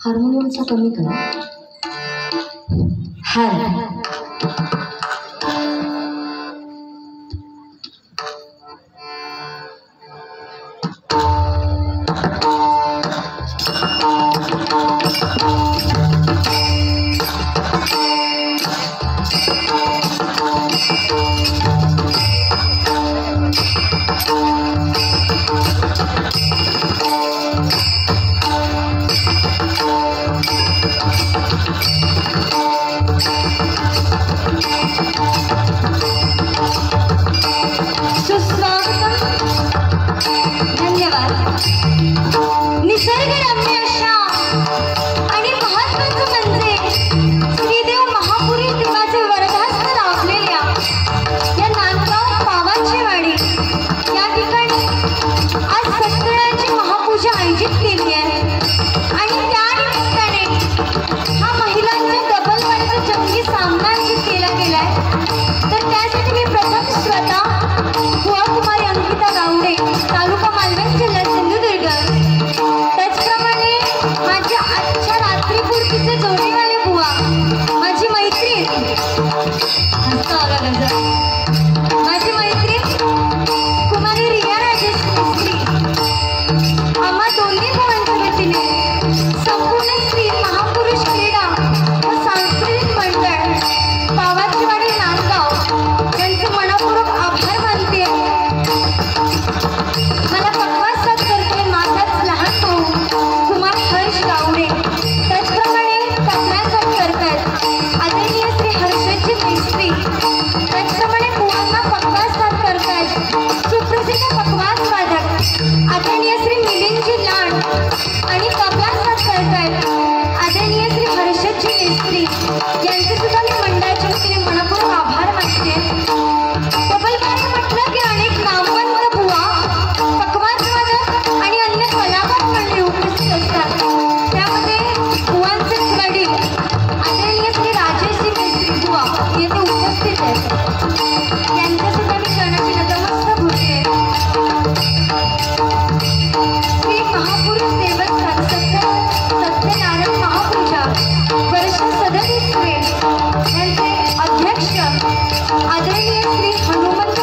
हार्मोनियमचा कमी करा. आदरणीय श्री हनुमंत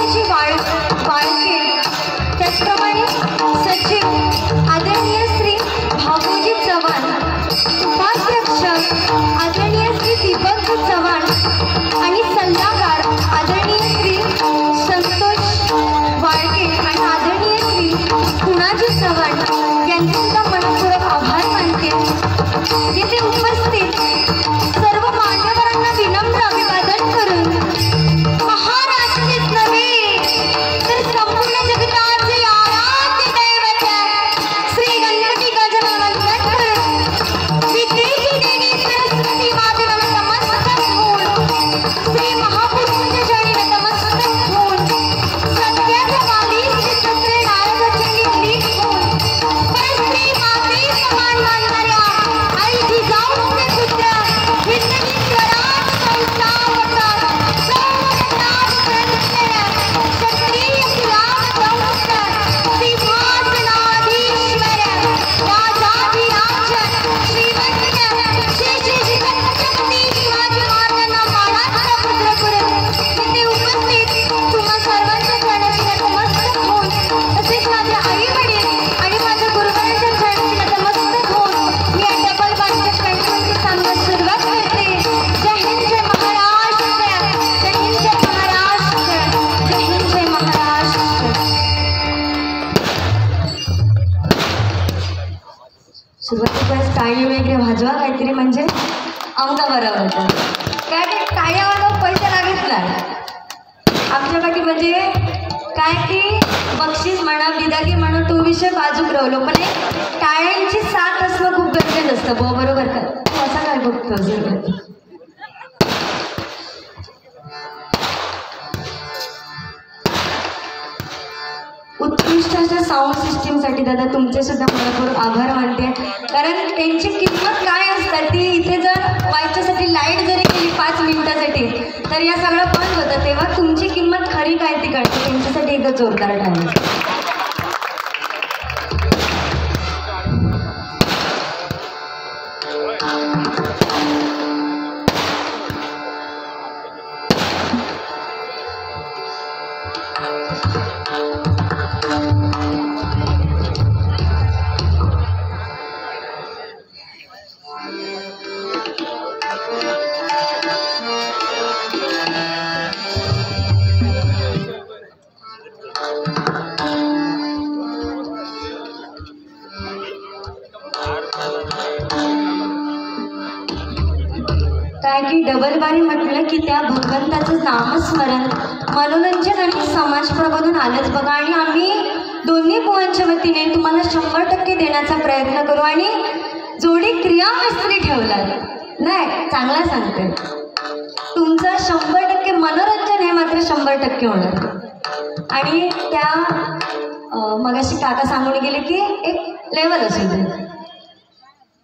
म्हणजे आमचा बरं होतं. काय की टाळ्यावाला पैसे लागत नाही आमच्यापैकी, म्हणजे काय की बक्षीस म्हणा बिदागी म्हणा तो विषय बाजूक राहिलो, पण एक टाळ्यांची साथ असणं खूप गरजेचं असतं. बरोबर का? असं काय बघतो उत्कृष्ट अशा साऊंड सिस्टीमसाठी दादा तुमचे सुद्धा भरपूर आभार मानते, कारण त्यांची किंमत काय असतात ती इथे जर वायच्यासाठी लाईट जरी केली 5 मिनिटासाठी तर या सगळं बंद होतं, तेव्हा तुमची किंमत खरी काय ती कळते. त्यांच्यासाठी एकदा जोरदार टाळ्या. काय की डबल बारी म्हटलं की त्या भगवंताचं नामस्मरण मनोरंजन आणि समाज प्रबोधन आलंच बघा, आणि आम्ही दोन्ही पोहांच्या वतीने तुम्हाला 100% देण्याचा प्रयत्न करू. आणि जोडी क्रियामिस्त्री ठेवलात नाही, चांगला सांगते, तुमचं 100% मनोरंजन हे मात्र 100% होणार. आणि त्या मगाशी काका सांगून गेले की एक लेवल असू दे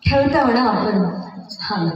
ठेवता म्हणा आपण. हां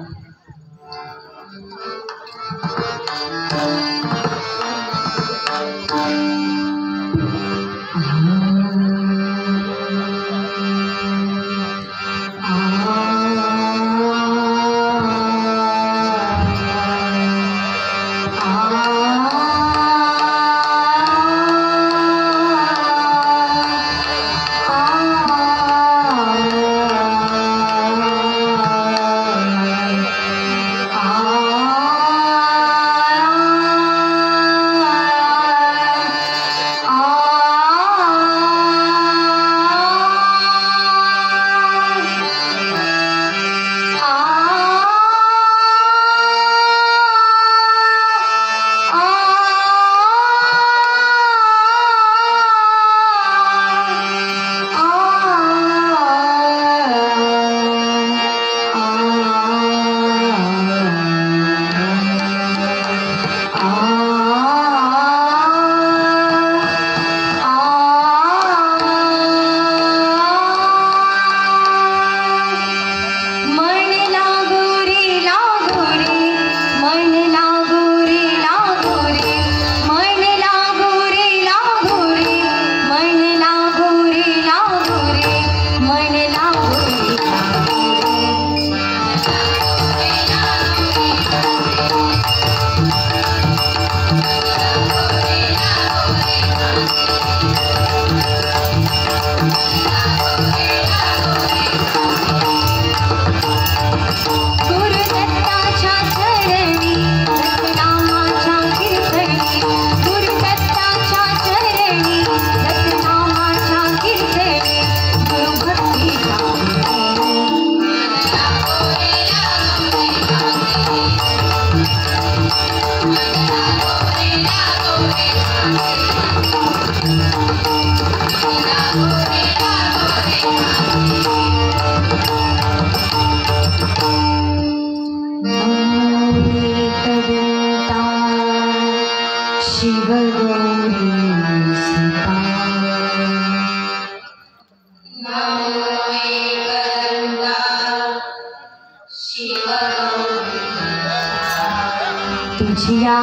तुझ्या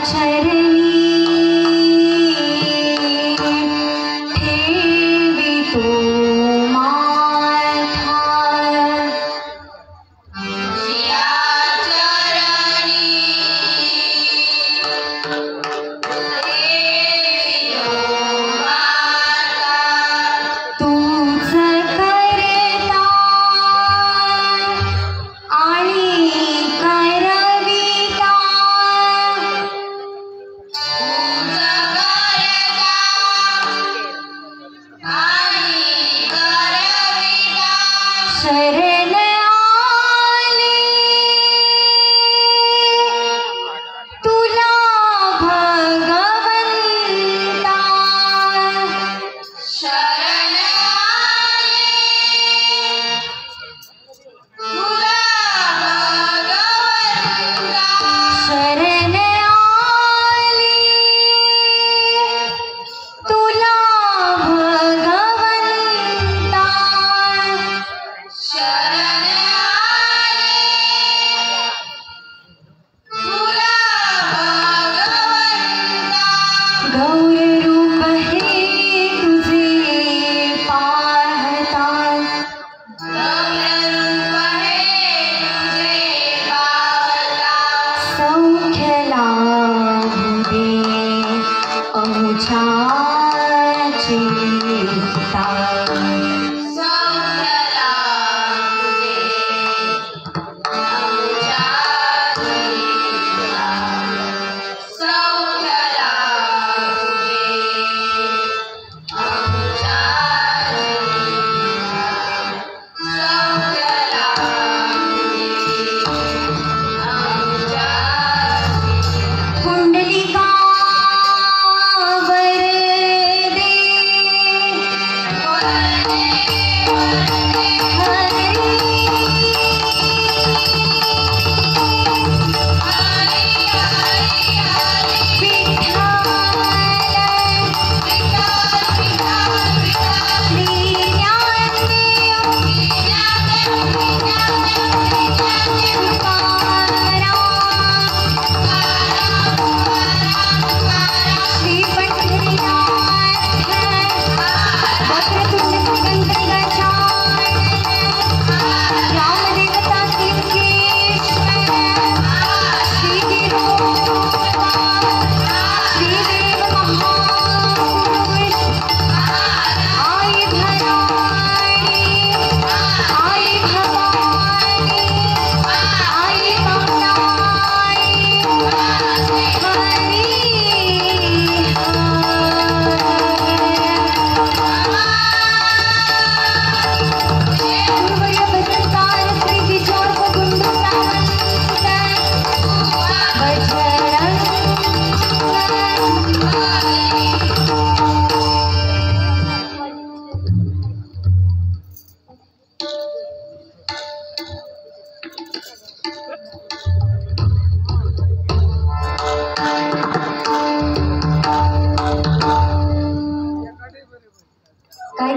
चरणी ठेवितो माथा, तुझ्या चरणी ठेवितो माथा, तूच करता आणि करविता,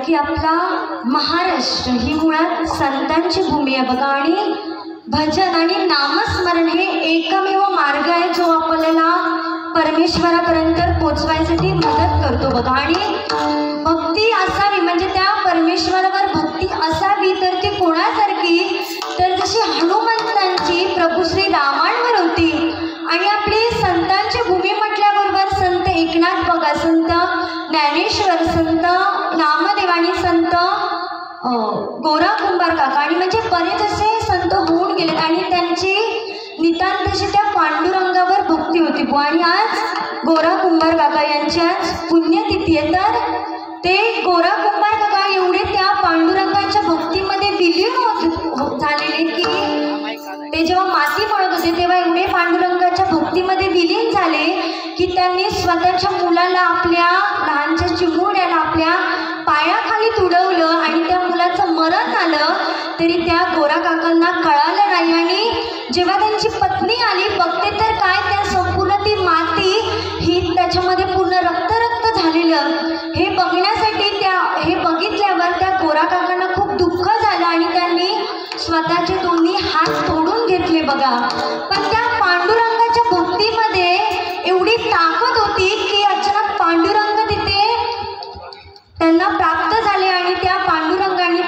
की आपला महाराष्ट्र ही मुळात संतांची भूमी आहे बघा, आणि भजन आणि नामस्मरण हे एकमेव मार्ग आहे जो आपल्याला परमेश्वरापर्यंत पोचवायसाठी मदत करतो बघा. आणि भक्ती असावी म्हणजे त्या परमेश्वरावर भक्ती असावी तर ती कोणासारखी, तर जशी हनुमंतांची प्रभू श्री रामांवर होती. आणि आपली संतांची भूमी म्हटल्याबरोबर संत एकनाथ बघा, संत ज्ञानेश्वर, संत नामदेव आणि संत गोरा कुंभार काका, आणि म्हणजे बरेच असे संत होऊन गेलेत आणि त्यांची नितांतशी त्या पांडुरंगावर भक्ती होती. आणि आज गोरा कुंभार काका यांची आज पुण्यतिथी आहे. तर ते गोरा कुंभार काका एवढे त्या पांडुरंगाच्या भक्तीमध्ये विलीन झालेले की ते जेव्हा माती मळत होते तेव्हा एवढे पांडुरंगाच्या भक्तीमध्ये विलीन झाले की त्यांनी स्वतःच्या मुलाला, आपल्या लहानच्या चिमुरड्याला आपल्या पायाखाली तुडवलं आणि त्या मुलाचं मरण आलं तरी त्या गोरा काकांना कळालं नाही. आणि जेव्हा त्यांची पत्नी आली बघते तर काय, त्या संपूर्ण ती माती ही त्याच्यामध्ये पूर्ण रक्त झालेलं. हे बघण्यासाठी हे बघितल्यावर त्या गोरा काकांना खूप दुःख झालं आणि त्यांनी स्वतःचे दोन्ही हात तोडून घेतले बघा. पण त्या पांडुरंगाच्या भक्तीमध्ये एवढी ताकद होती की अचानक पांडुरंग तिथे त्यांना प्राप्त झाले आणि त्या पांडुरंगाने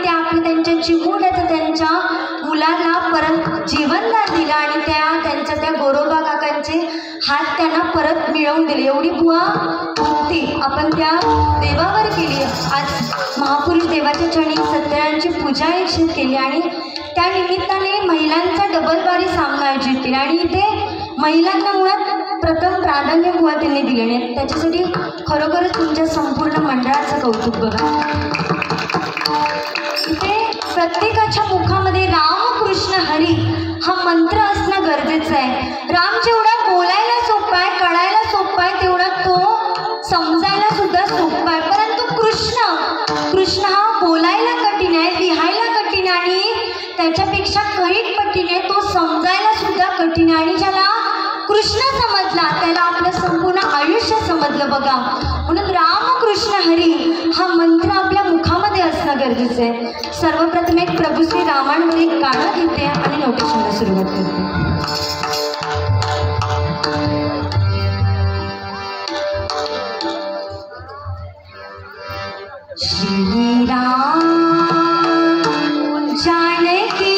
त्यांच्या चिमुरड्याचं त्यांच्या मुलाला परत जीवनदान दिलं आणि त्यांच्या त्या गोरोबा काकांचे हात त्यांना परत मिळवून दिले. एवढी बुवा भक्ती आपण त्या देवावर केली. आज महापुरुष देवाच्या चरणी सत्यनारायणची पूजा आयोजित केली आणि त्या निमित्ताने महिलांचा डबलबारी सामना आयोजित केला आणि इथे महिलांना मुळात प्रथम प्राधान्य मुळात त्यांनी दिले नाही. त्याच्यासाठी खरोखरच तुमच्या संपूर्ण मंडळाचं कौतुक बघा. इथे प्रत्येकाच्या मुखामध्ये रामकृष्ण हरी हा मंत्र असणं गरजेचं आहे. राम जेवढा बोलायला सोपा आहे, कळायला सोपा आहे, तेवढा तो समजायला सुद्धा सोपा आहे. परंतु कृष्ण हा बोलायला कठीण आहे, लिहायला कठीण आहे आणि त्याच्यापेक्षा कैक कठीण आहे, तो समजायला सुद्धा कठीण आहे. आणि ज्याला कृष्ण समजला त्याला आपलं संपूर्ण आयुष्य समजलं बघा. म्हणून रामकृष्ण हरी हा मंत्र आपल्या मुखामध्ये असणं गरजेचं आहे. सर्वप्रथम एक प्रभू श्री रामांवर एक गाणं घेते आणि नोटेशनला सुरुवात करते. श्रीराम जानकी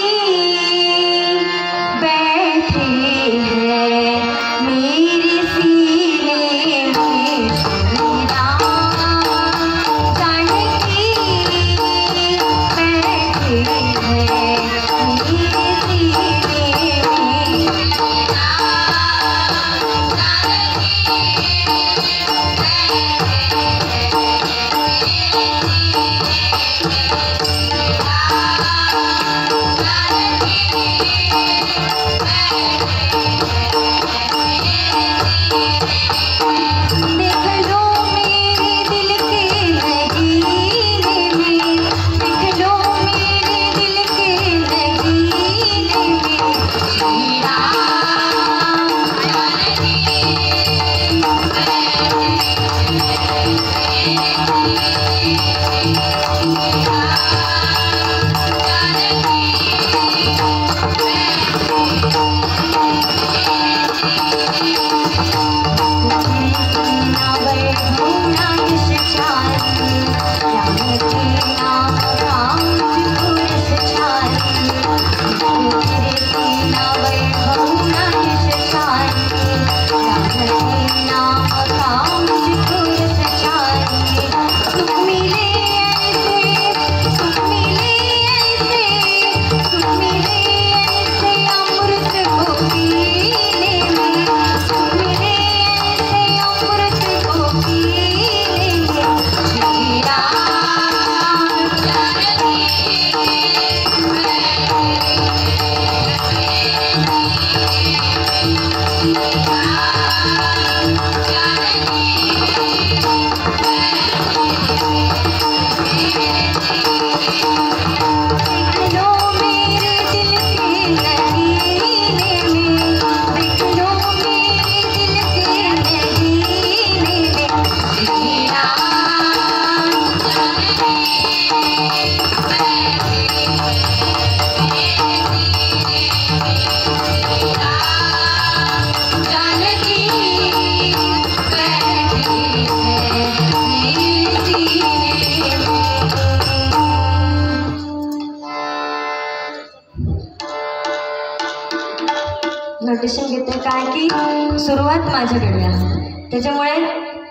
माझ्याकडे आहे. त्याच्यामुळे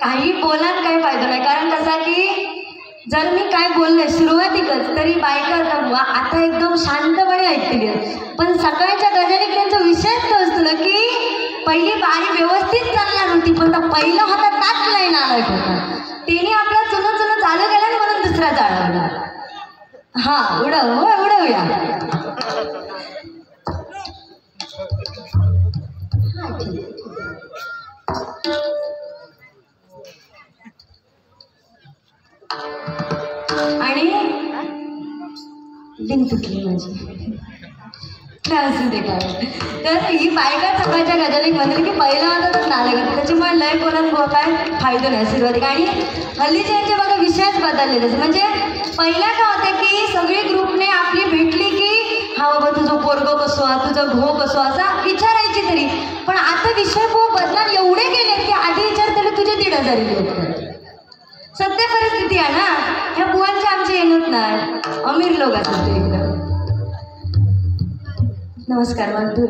काही बोलायला काही फायदा नाही. कारण कसा की जर मी काय बोलले सुरुवातीकच तरी बायका आता एकदम शांतपणे ऐकतील. पण सकाळच्या गजनीत त्यांचा विषयच तो असतो ना की पहिली बारी व्यवस्थित चालणार होती पण पहिला होता ताच लाईन आला होता. त्याने आपला चुनं चुनं चालू केलं म्हणून दुसरा चालवला. हा उडवूया. आणि लिंक तुटली माझी असू दे काय. तर ही बायका सकाळच्या गजालिक म्हणते की पहिला होता तर नालक, त्याच्यामुळे लय कोणात काय फायदा नाही सुरुवातीला. आणि हल्लीचे यांचे बघा विषयच बदललेले. म्हणजे पहिल्या काय होतं की सगळी ग्रुपने आपली भेटली की हा बाबा तुझं पोरगं कसो तुझा घो कसो असा विचारायची तरी. पण आता विषय खूप बदलात एवढे गेलेत की आधी विचारते तुझे 1,500 लोक. सत्य परिस्थिती आहे ना. ह्या बुवांचे आमचे येणत नाही, अमीर लोक असतात ते एकदम. नमस्कार म्हणतो.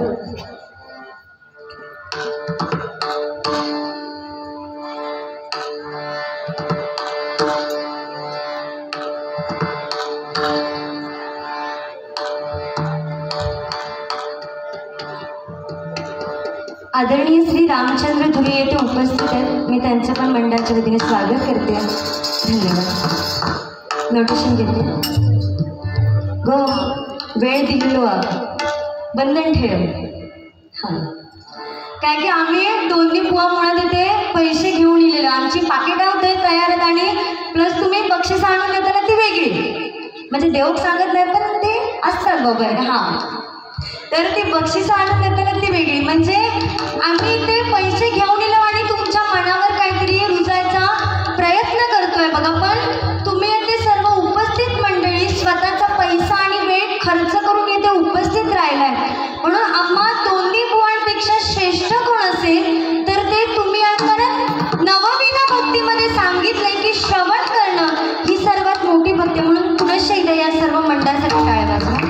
आदरणीय श्री रामचंद्र धुरे येथे उपस्थित आहेत. मी त्यांचं पण मंडळाच्या वतीने स्वागत करते. धन्यवाद. नोटेशन घेते. गो वेळ दिलेलो बंधन ठेव. हां काय की आम्ही दोन्ही बुवा मुळात इथे पैसे घेऊन येलेलो. आमची पाकिटं होते तयार आहेत आणि प्लस तुम्ही बक्षीस आणून देताना ती वेगळी. म्हणजे देवक सांगत नाही पण ते असतात बाबा. हां तर ती बक्षीस आणून देताना ती वेगळी. म्हणजे आम्ही ते पैसे घेऊन येलो आणि तुमच्या मनावर काहीतरी रुजायचा प्रयत्न करतोय बघा. पण तुम्ही येथे सर्व उपस्थित मंडळी स्वतःचा पैसा आणि वेळ खर्च करून येथे उपस्थित राहिलाय. म्हणून आम्हा दोन्ही बुवांपेक्षा श्रेष्ठ कोण असेल तर ते तुम्ही कारण नवविना भक्तीमध्ये सांगितलंय की श्रवण करणं ही सर्वात मोठी भक्ती. म्हणून पुनश्च एकदा या सर्व मंडळासाठी टाळ्या वाजवा.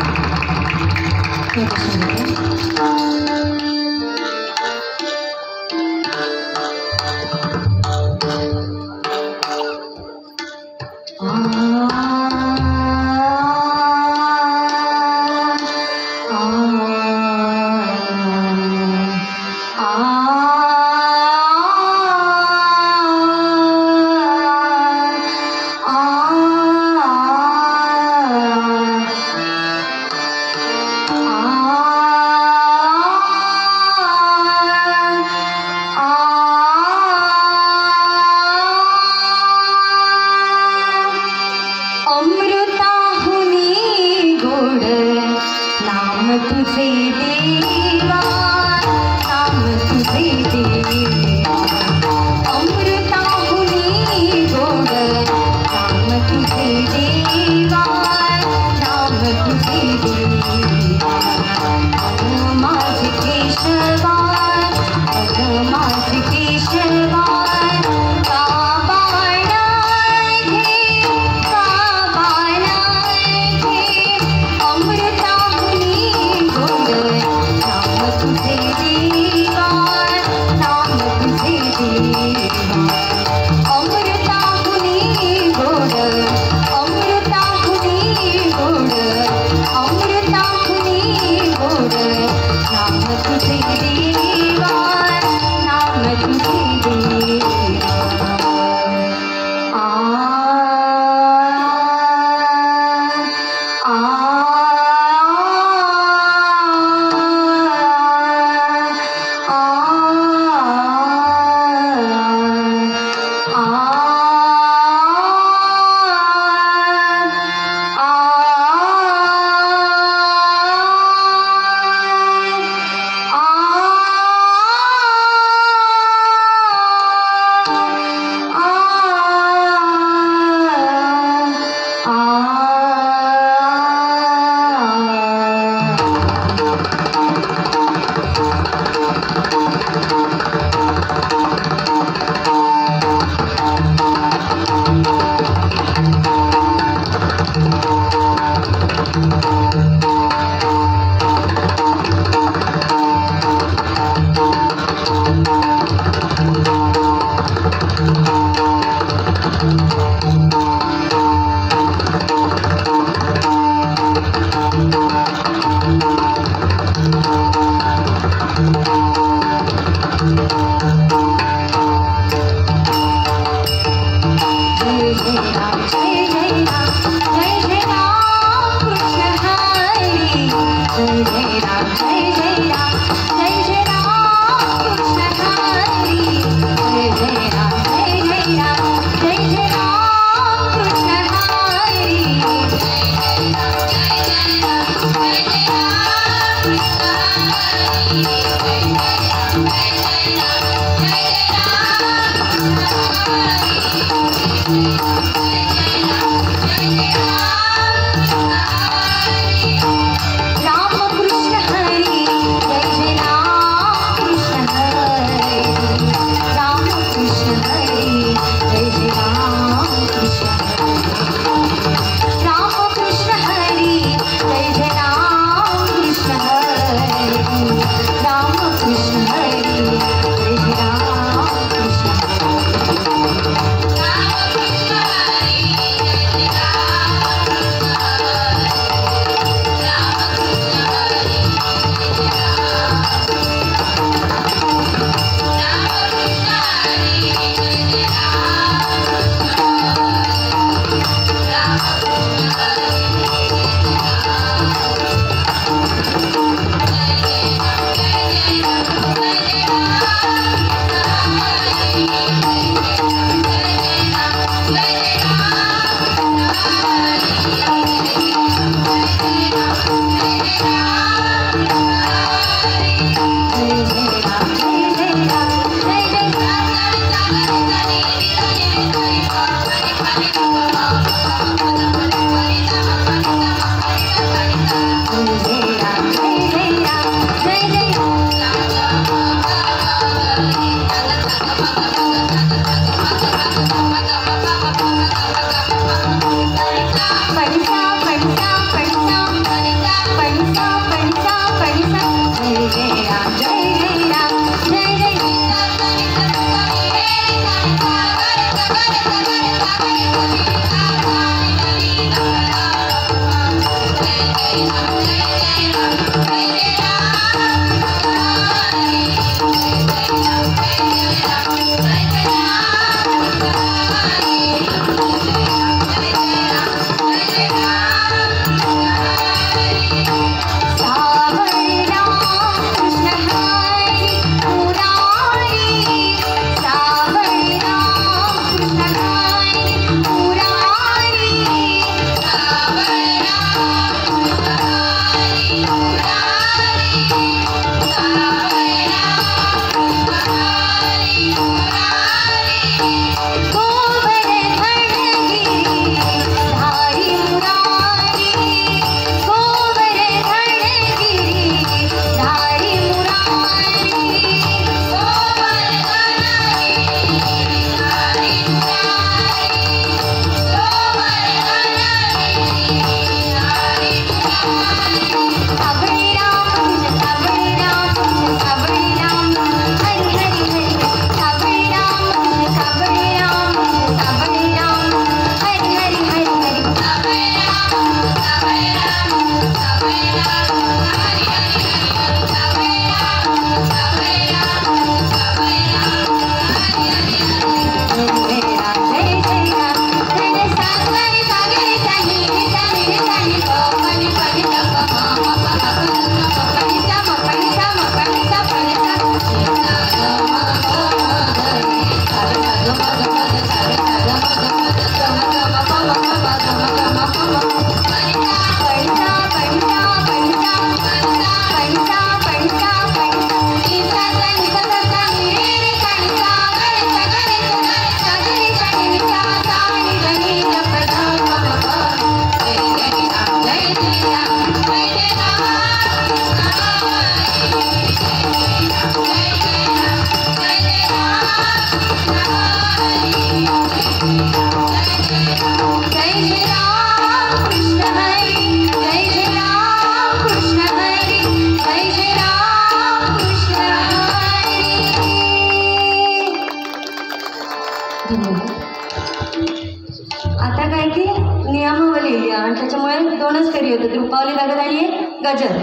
आता काय की नियमावली आणि त्याच्यामुळे 2च फेरी होतात, रुपावली लागत आणि एक गजर.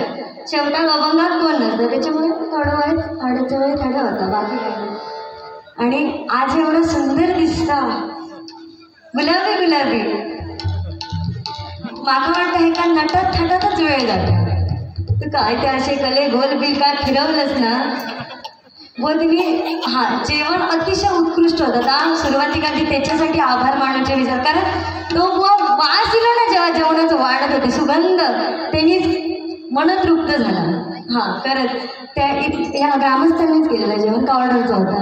शेवटा अभंगात कोण नसतं, त्याच्यामुळे थोडं वेळ थोड्याच्या वेळ थोडा होता, बाकी काय नाही. आणि आज एवढं सुंदर दिसता, गुलाबी गुलाबी. मला वाटतं हे का नटत थटतच वेळ जातो. तू काय ते असे कले गोल बिल काय फिरवलंच ना. व तुम्ही जेवण अतिशय उत्कृष्ट होतं. आता सुरुवातीला मी त्याच्यासाठी आभार मानायचे विचार, कारण तो वास दिला ना जेव्हा जेवणाचं वाढत होते सुगंध, त्यांनी मन तृप्त झाला. खरंच त्या या ग्रामस्थांनीच केलेलं जेवण का ऑर्डरचं होता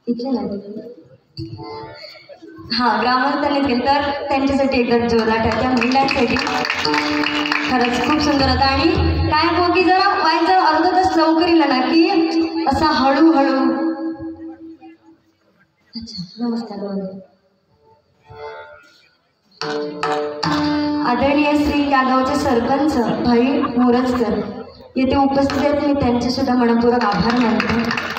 इथले ना. ग्रामस्थांनीच केलं, तर त्यांच्यासाठी एकदा जोरात आहे. त्या महिलांसाठी खरंच खूप सुंदर होता. आणि काय हो की जरा अर्धा तास लवकर येईल ना की असा हळूहळू. अच्छा, नमस्कार. आदरणीय श्री या गावचे सरपंच भाई मोरजकर येथे उपस्थित आहेत, मी त्यांचे सुद्धा मनपूर्वक आभार मानते.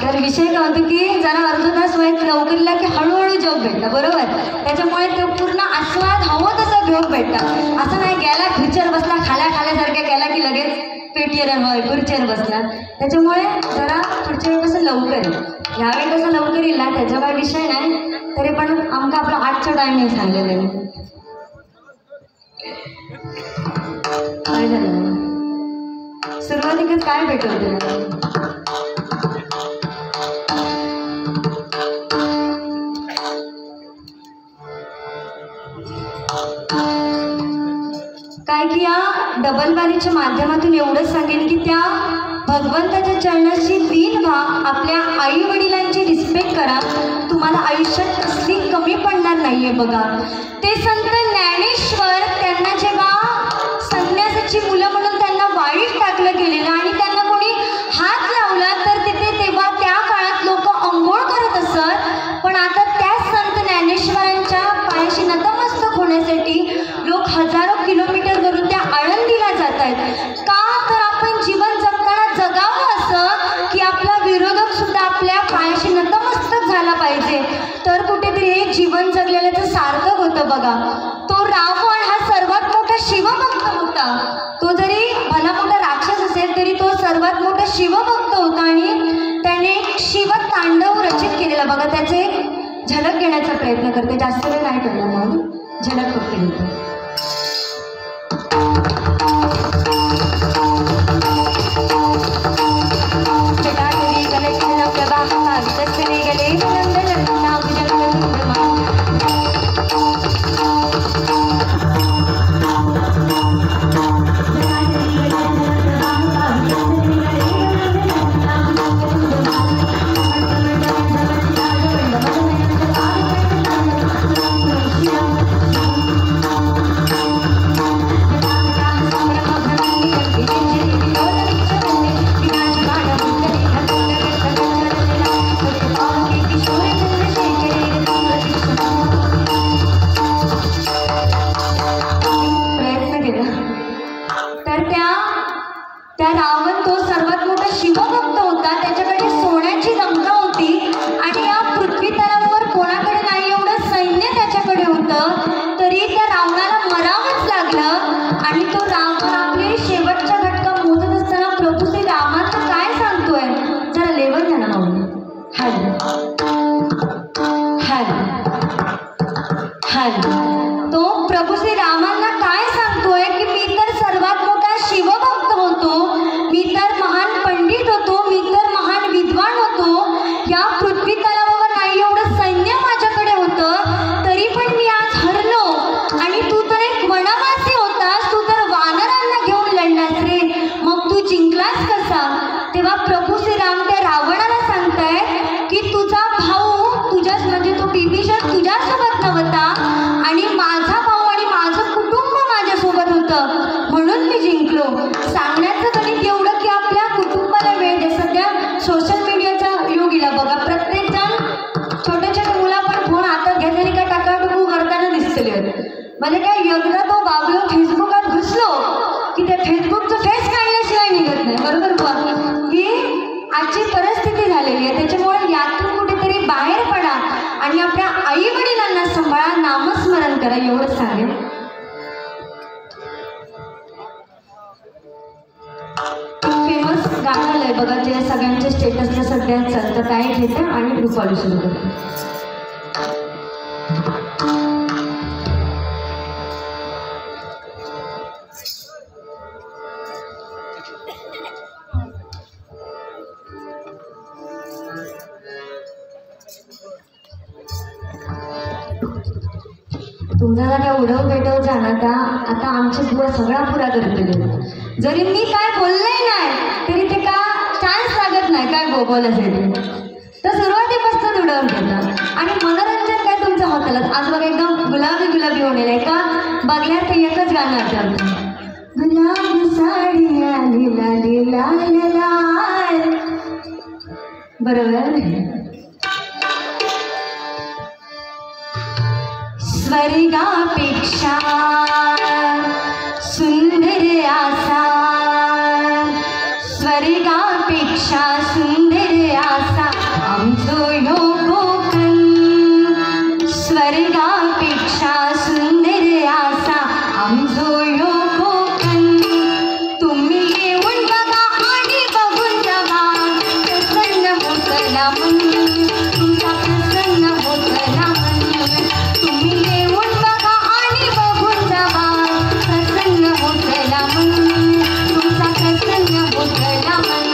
तर विषय काय होतो की जरा अर्धा तास व्हायचं लवकरला की हळूहळू जॉब भेटतं, बरोबर. त्याच्यामुळे ते पूर्ण आस्वाद हवं तसं घेऊन भेटतं. असं नाही गेला खुर्चीवर बसला खाल्यासारख्या गेला की लगेच पेटीवर होय खुर्चीवर बसला. त्याच्यामुळे जरा पुढच्या वेळी कसं लवकर येईल, यावेळी कसं लवकर येईल ना त्याचा काही विषय नाही. तरी पण आमका आपलं 8चं टायमिंग सांगलेलं आहे. काय झालं सुरुवातीलाच काय भेटत होतं काय की या डबलबारीच्या माध्यमातून एवढंच सांगेन की त्या भगवंताच्या चरणाशी दीन व्हा, आपल्या आई वडिलांची रिस्पेक्ट करा, तुम्हाला आयुष्यात कसली कमी पडणार नाहीये. बघा ते संत ज्ञानेश्वर, त्यांना जेव्हा संन्यासाची मुलं म्हणून त्यांना वाळीत टाकलं गेलेलं आणि त्यांना कोणी हात लावला तर तिथे तेव्हा त्या काळात लोक अंघोळ करत असत. पण आता त्याच संत ज्ञानेश्वरांच्या पायाशी नतमस्तक होण्यासाठी लोक हजारो किलोमीटर वरून त्या आळंदीला जात आहेत. का तर आपण जीवन जगताना जगावं असं की आपला विरोधक सुद्धा आपल्या पायाशी नतमस्तक झाला पाहिजे, तर कुठेतरी हे जीवन जगलेलं तर सार्थक होतं. बघा तो रावण हा सर्वात मोठा शिवभक्त होता. तो जरी भला मोठा राक्षस असेल तरी तो सर्वात मोठा शिवभक्त होता आणि त्याने शिवतांडव रचित केलेला. बघा त्याचे झलक घेण्याचा प्रयत्न करते, जास्त वेळ नाही करणार म्हणून झलक फक्त घेतो. त्या रावण तो सर्वात मोठा शिवभक्त होता. त्याच्याकडे सोन्याची लंका होती आणि या पृथ्वी तलावावर कोणाकडे नाही एवढं सैन्य त्याच्याकडे होतं, तरी त्या रावणाला मरावंच लागलं. आणि तो रावण आपले शेवटच्या घटका मोजत असताना प्रभू श्री रामाचं काय सांगतोय, जरा लेवल द्या ना माऊली. तो प्रभू श्री रामांना काय सांगतोय की मी तर सर्वात मोठा शिवभक्त होतो, मी तर महान पंडित होतो, मी तर महान विद्वान होतो. या पृथ्वी तलावावर नाही एवढं सैन्य माझ्याकडे होतं, तरी पण मी आज हरलो. आणि तू तर एक वनवासी होतास, तू तर वानरांना घेऊन लढलास रे, मग तू जिंकलास कसा. तेव्हा प्रभू श्रीराम त्या रावणाला सांगतायत की तुझा भाऊ तुझ्याच म्हणजे तो बिभीषण तुझ्यासोबत नव्हता आणि माझा भाऊ आणि माझं कुटुंब माझ्यासोबत होतं, म्हणून मी जिंकलो. सांगण्याचं गणित एवढं की आपल्या कुटुंबाला वेळ दे. सध्या सोशल मीडियाचा युग इला बघा, प्रत्येक जण छोटे छोटे मुलं पण फोन हातात घेतल्याने काय टाकाटुकू करताना दिसतले. म्हणजे काय एकदा तो बाबलो फेसबुकात घुसलो की ते फेसबुकचं फेस काढल्याशिवाय निघत नाही, बरोबर. ही आजची परिस्थिती झालेली आहे. त्याच्यामुळे यातून कुठेतरी बाहेर पडा आणि आपल्या आई वडिलांना सांभाळा, नामस्मरण करा, एवढंच सांगेल. फेमस गाणं आलंय बघा, जे सगळ्यांच्या स्टेटसला सध्या चालतं, काय घेतं आणि रुपाली सुरू करतो. तुम्हाला काय उडव पेटव जाणार का? आता आमची बुवा सगळा पुरा करते. जरी मी काय बोलले नाही तरी ते का चान्स लागत नाही काय बोलायसाठी, तर सुरुवातीपासून उडवून घेतात. आणि मनोरंजन काय तुमचं होतलंच. आज बघा एकदम गुलाबी गुलाबी होणार आहे का बघल्यावर ते एकच गाणं आठवतं, गुलाबी साडी आली लाली लाल लाल. बरोबर. स्वर्गापेक्षा सुंदर आसा, स्वर्गापेक्षा सुंदर आसा आमचो ह्यो कोकण, स्वर्गापेक्षा सुंदर आसा आमचो ह्यो कोकण. तुम्ही येऊन बघा आणि बघून जावा, प्रसन्न होतला मन, तुमचा प्रसन्न होतला मन. तुम्ही येऊन बघा आणि बघून जावा, प्रसन्न होतला मन, तुमचा प्रसन्न होतला मन.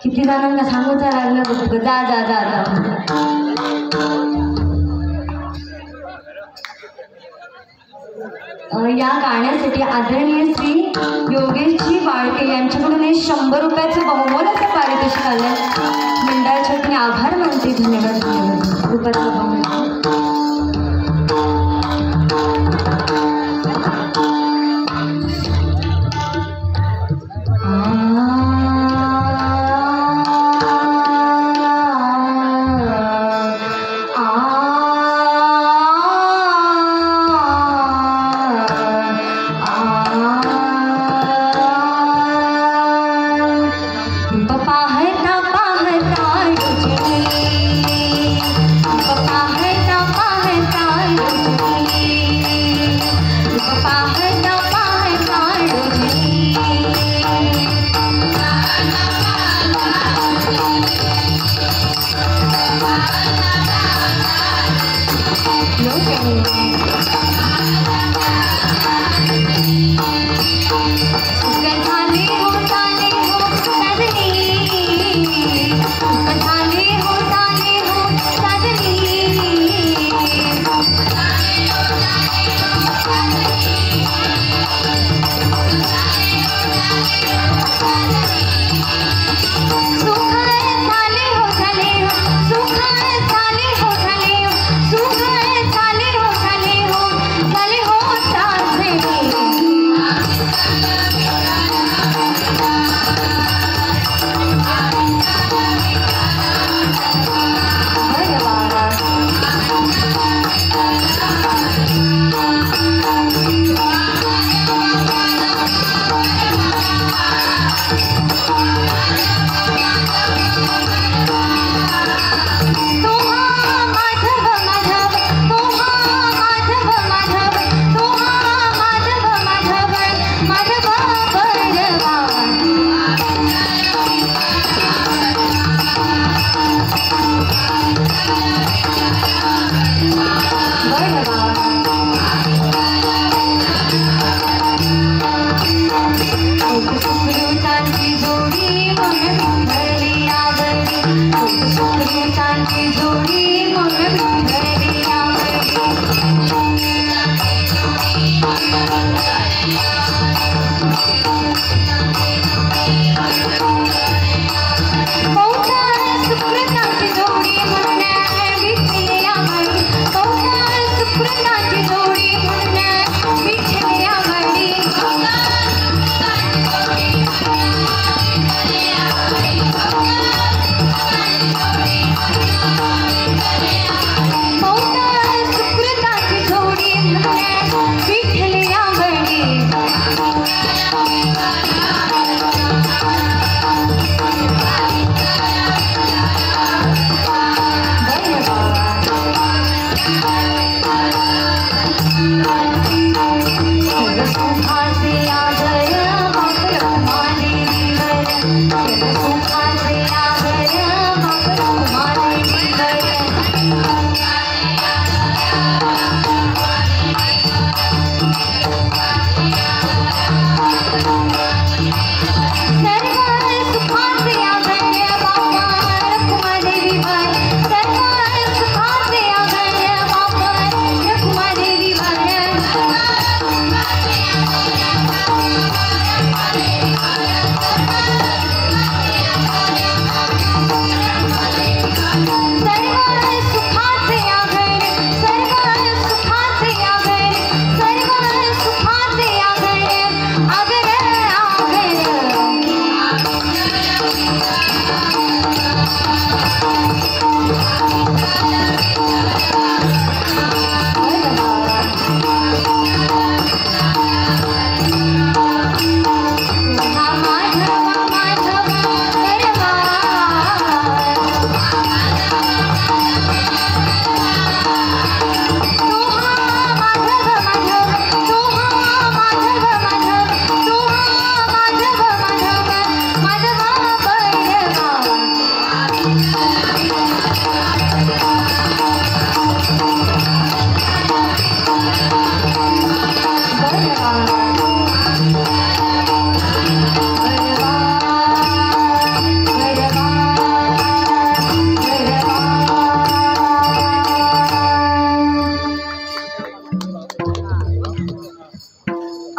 किती जणांना सांगूच लागलं बघ, जा जा जा जा. या गाण्यासाठी आदरणीय श्री योगेशजी वाळके यांच्याकडून हे 100 रुपयाचं बहुमोलाचं पारितोषिक आलं. मंडळाच्या वतीने आभार मानते. धन्यवाद. धन्यवाद. रुपयाचं बहुमोल. पाहता पाहता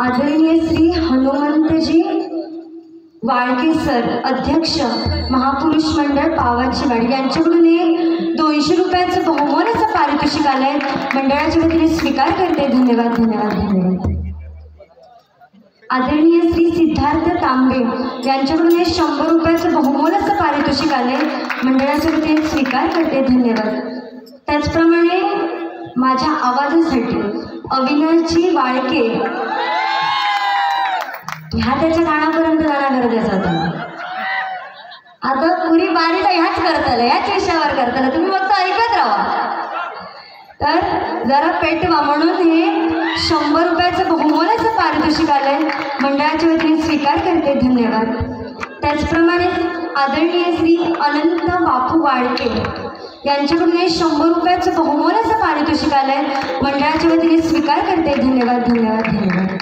आदरणीय श्री हनुमंतजी वाळके सर, अध्यक्ष महापुरुष मंडळ पावाचीवाडी, यांच्याकडून एक 200 रुपयाचं बहुमान असं पारितोषिक आलंय. मंडळाच्या वतीने स्वीकार करते. धन्यवाद धन्यवाद धन्यवाद. आदरणीय श्री सिद्धार्थ तांबे यांच्याकडून एक 100 रुपयाचं बहुमान असं पारितोषिक आलंय. मंडळाच्या वतीने स्वीकार करते. धन्यवाद. त्याचप्रमाणे माझ्या आवाजासाठी अविनाशजी वाळके, ह्या त्याच्या कानापर्यंत जाणं गरजेचं होतं. आता पुरी बारीला ह्याच करताला, ह्याच विषयावर करताला, तुम्ही फक्त ऐकत राहा. तर जरा पेटवा म्हणून हे 100 रुपयाचं बहुमोलाचं पारितोषिक आलंय. मंडळाच्या वतीने स्वीकार करते. धन्यवाद. त्याचप्रमाणे आदरणीय श्री अनंत बापू वाळके यांच्याकडून हे 100 रुपयाचं बहुमोलाचं पारितोषिक आलंय. मंडळाच्या वतीने स्वीकार करते. धन्यवाद धन्यवाद धन्यवाद.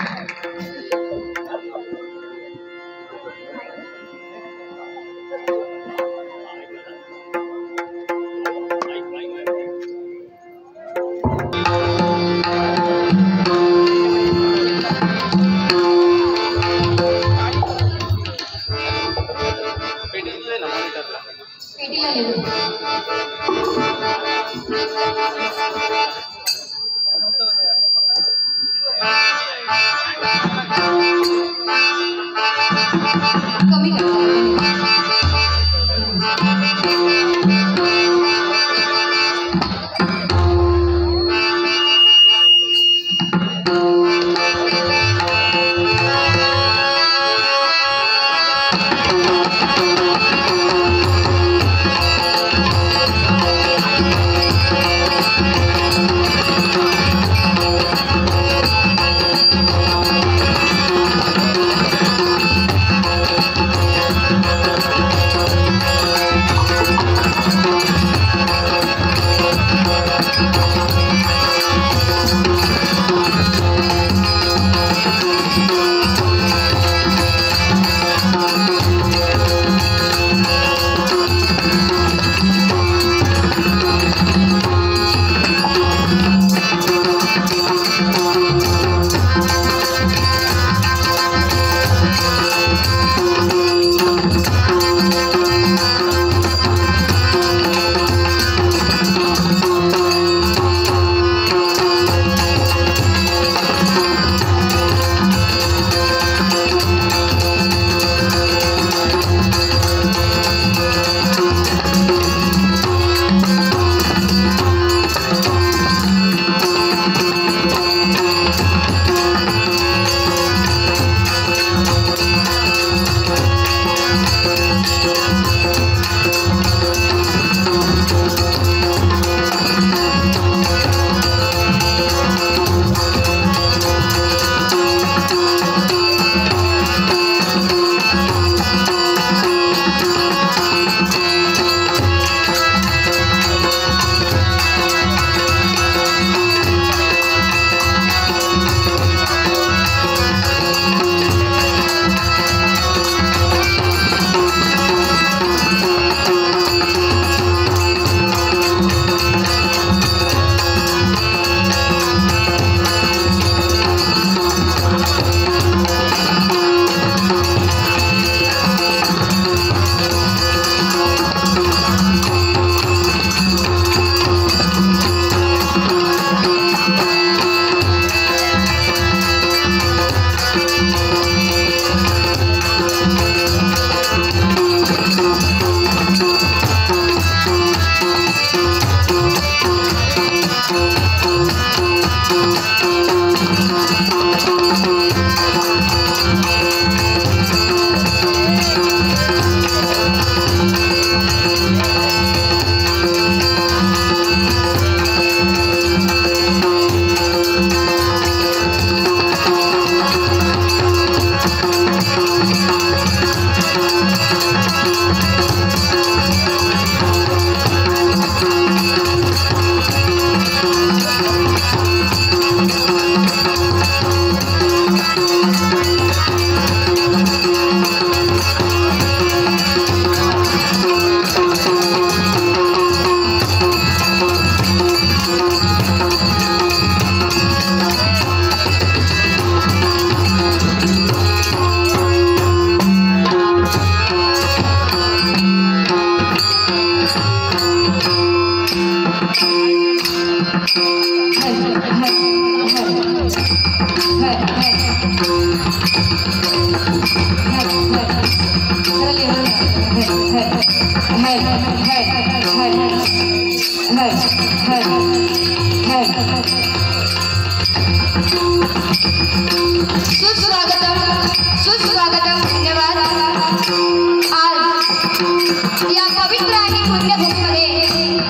पवित्र आणि पुण्यभूमीमध्ये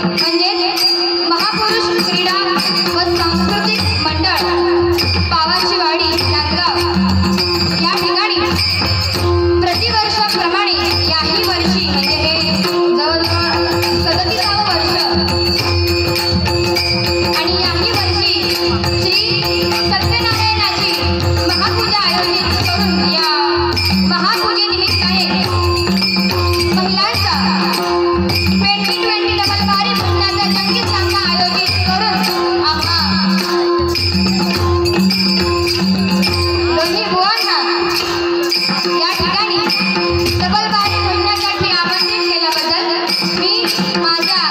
म्हणजे महापुरुष क्रीडा व सांस्कृतिक मंडळ पावाची वाडी नांदगाव या ठिकाणी प्रतिवर्षाप्रमाणे याही वर्षी म्हणजे हे जवळजवळ 37वे वर्ष आणि याही वर्षी श्री सत्यनारायणाची महापूजा आयोजित करून या महापूजेनिमित्ताने महिलांचा 2020 डबल बारी पुन्हाचा जंगी सामना आयोजित करून आम्हा दोन्ही बुवांना या ठिकाणी डबल बारी खेळण्यासाठी आमंत्रित केल्याबद्दल मी माझ्या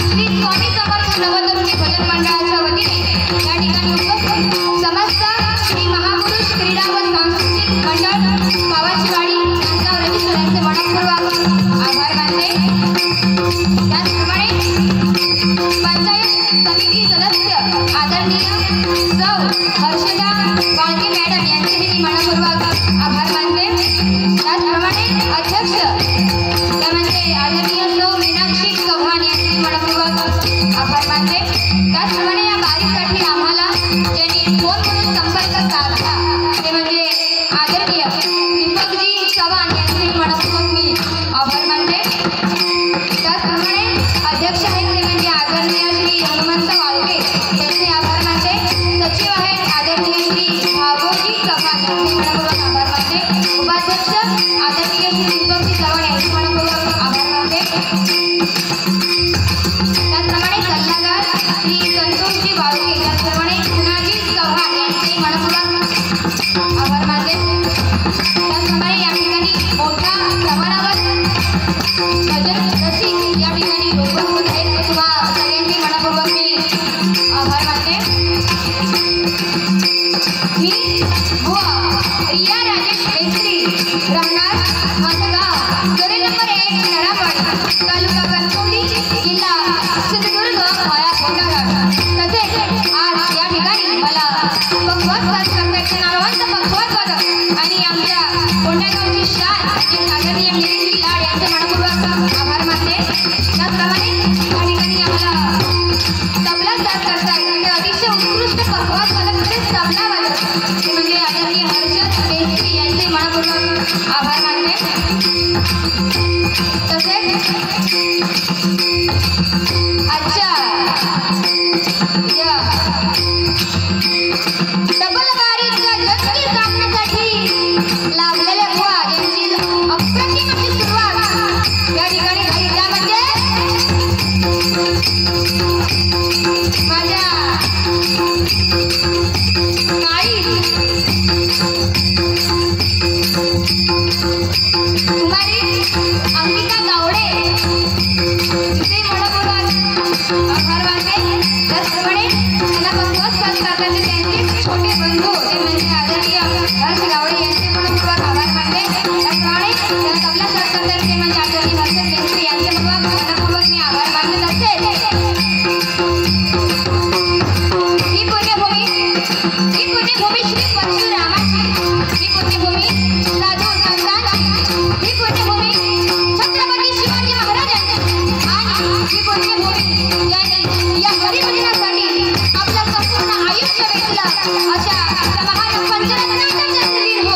श्री स्वामी समर्थ नवतरुणी भजन मंडळाच्या वतीने या ठिकाणी उपस्थित समस्त श्री महापुरुष क्रीडा व सांस्कृतिक मंडळ पावाची वाडी नांदगाव रजिस्टरांचे मनपूर्वक आभार मानते। त्याचप्रमाणे पंचायत समिती सदस्य आदरणीय सौ हर्षदा वाळके मॅडम यांचेही मी मनपूर्वक आभार मानते। त्याचप्रमाणे अध्यक्ष त्या म्हणजे आदरणीय सौ मीनाक्षी चव्हाण यांचे मनपूर्वक आभार मानते। त्याचप्रमाणे या बारीसाठी आम्हाला ज्यांनी फोनवरून संपर्क साधला ते म्हणजे आदरणीय दीपकजी चव्हाण यांचे मनपूर्वक मी आभार मानते। त्याचप्रमाणे अध्यक्ष आहेत ते म्हणजे आदरणीय श्री हनुमंत वाळके यांचे आभार मानते। सचिव आहेत आदरणीय श्री भागोजी चव्हाण यांचे मनपूर्वक आभार मानते। उपाध्यक्ष आदरणीय श्री दीपकजी चव्हाण यांचे मनपूर्वक आभार मानते। त्याचप्रमाणे सल्लागार श्री संतोषजी वाळके त्याचप्रमाणे पुनाजी चव्हाण यांचे मनपूर्वक आभार मानते। त्याचप्रमाणे या ठिकाणी मोठ्या प्रमाणावर भजन रसिक या ठिकाणी उपस्थित आहेत तुम्हा सगळ्यांचे मनपूर्वक मी आभार मानते। मी बुवा रिया राजेश मेस्त्री राहणार माझं गाव गडे नंबर 1 नरावाडी तालुका कणकवली जिल्हा सिंधुदुर्ग भाया कोंडागाव। तसेच आज या ठिकाणी मला पखवाज साज करण्याचे नामवंत पखवाज वादक आणि आमच्या कोंडागावची शान म्हणजे आदरणीय मिलिंदजी लाड यांचे मनपूर्वक आभार मानते। त्याचप्रमाणे या ठिकाणी आम्हाला तबला साज करतात ते अतिशय उत्कृष्ट पखवाज वादक तसेच तबला वादक ते म्हणजे आदरणीय हर्षद मेस्त्री यांचे मनपूर्वक आभार मानते। तसेच आजच्या या डबल बारीच्या जंगी सामन्यासाठी लाभलेल्या बुवा यांची अप्रतिम अशी सुरुवात या ठिकाणी झाली। त्यामध्ये माझ्या काळी कुमारी अंकिता गावडे तिचे मनपूर्वक आभार मानते। त्याचप्रमाणे त्यांना पखवाज साज करतात त्यांचे छोटे बंधू ते म्हणजे आदरणीय हर्ष गावडे यांचे मनपूर्वक आभार मानते। त्याचप्रमाणे त्यांना तबला साज करतात ते म्हणजे आदरणीय हर्षद मेस्त्री यांचे मनपूर्वक मी आभार मानते। तसेच ही पुण्यभूमी श्री परशुरामाची, ही पुण्यभूमी साधू संतांची, ही पुण्यभूमी छत्रपती शिवाजी महाराजांची आणि ही पुण्यभूमी ज्यांनी या हरिभजनासाठी आपलं संपूर्ण आयुष्य वेचलं अशा त्या महान पंचरत्नांच्या जन्मदिन हो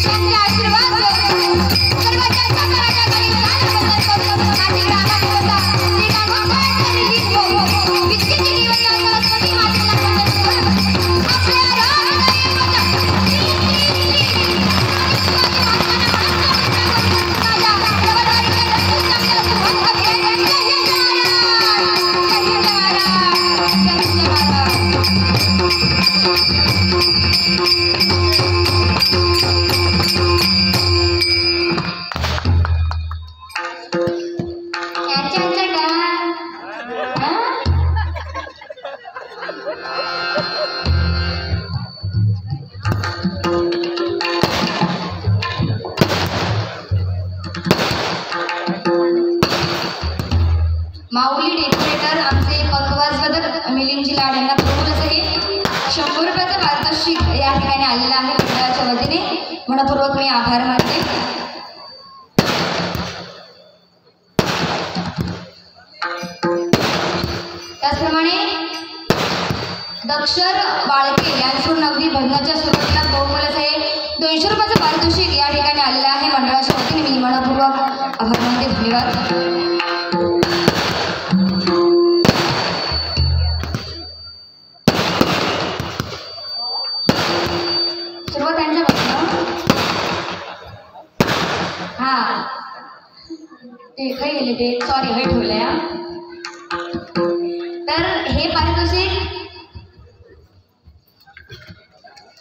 त्यांचे आशीर्वाद घेऊन सर्वांच्या समाजाकडे कालबद्दल करून माझी ग्रामदेवता श्री गांगोबाईंचा निधी हो विद्येची देवता सरस्वती मातेला वंदन करून आपल्या माऊली डेकोरेटर आमचे पखवाज वादक मिलिंदजी लाड यांना बरोबरच हे 100 रुपयाचं पारितोषिक या ठिकाणी आलेलं आहे मंडळाच्या वतीने मनपूर्वक मी आभार मानते। दक्षर बाळके यांच्याकडून अगदी भजनाच्या सुरुवातीला बहुमोलाचं हे 200 रुपयाचं पारितोषिक या ठिकाणी आलेलं आहे. मंडळाच्या वतीने मी मनपूर्वक आभार मानते. धन्यवाद. सुरुवात त्यांच्यापासून. हां ते काही गेले ते सॉरी हे ठेवलं या. तर हे पारितोषिक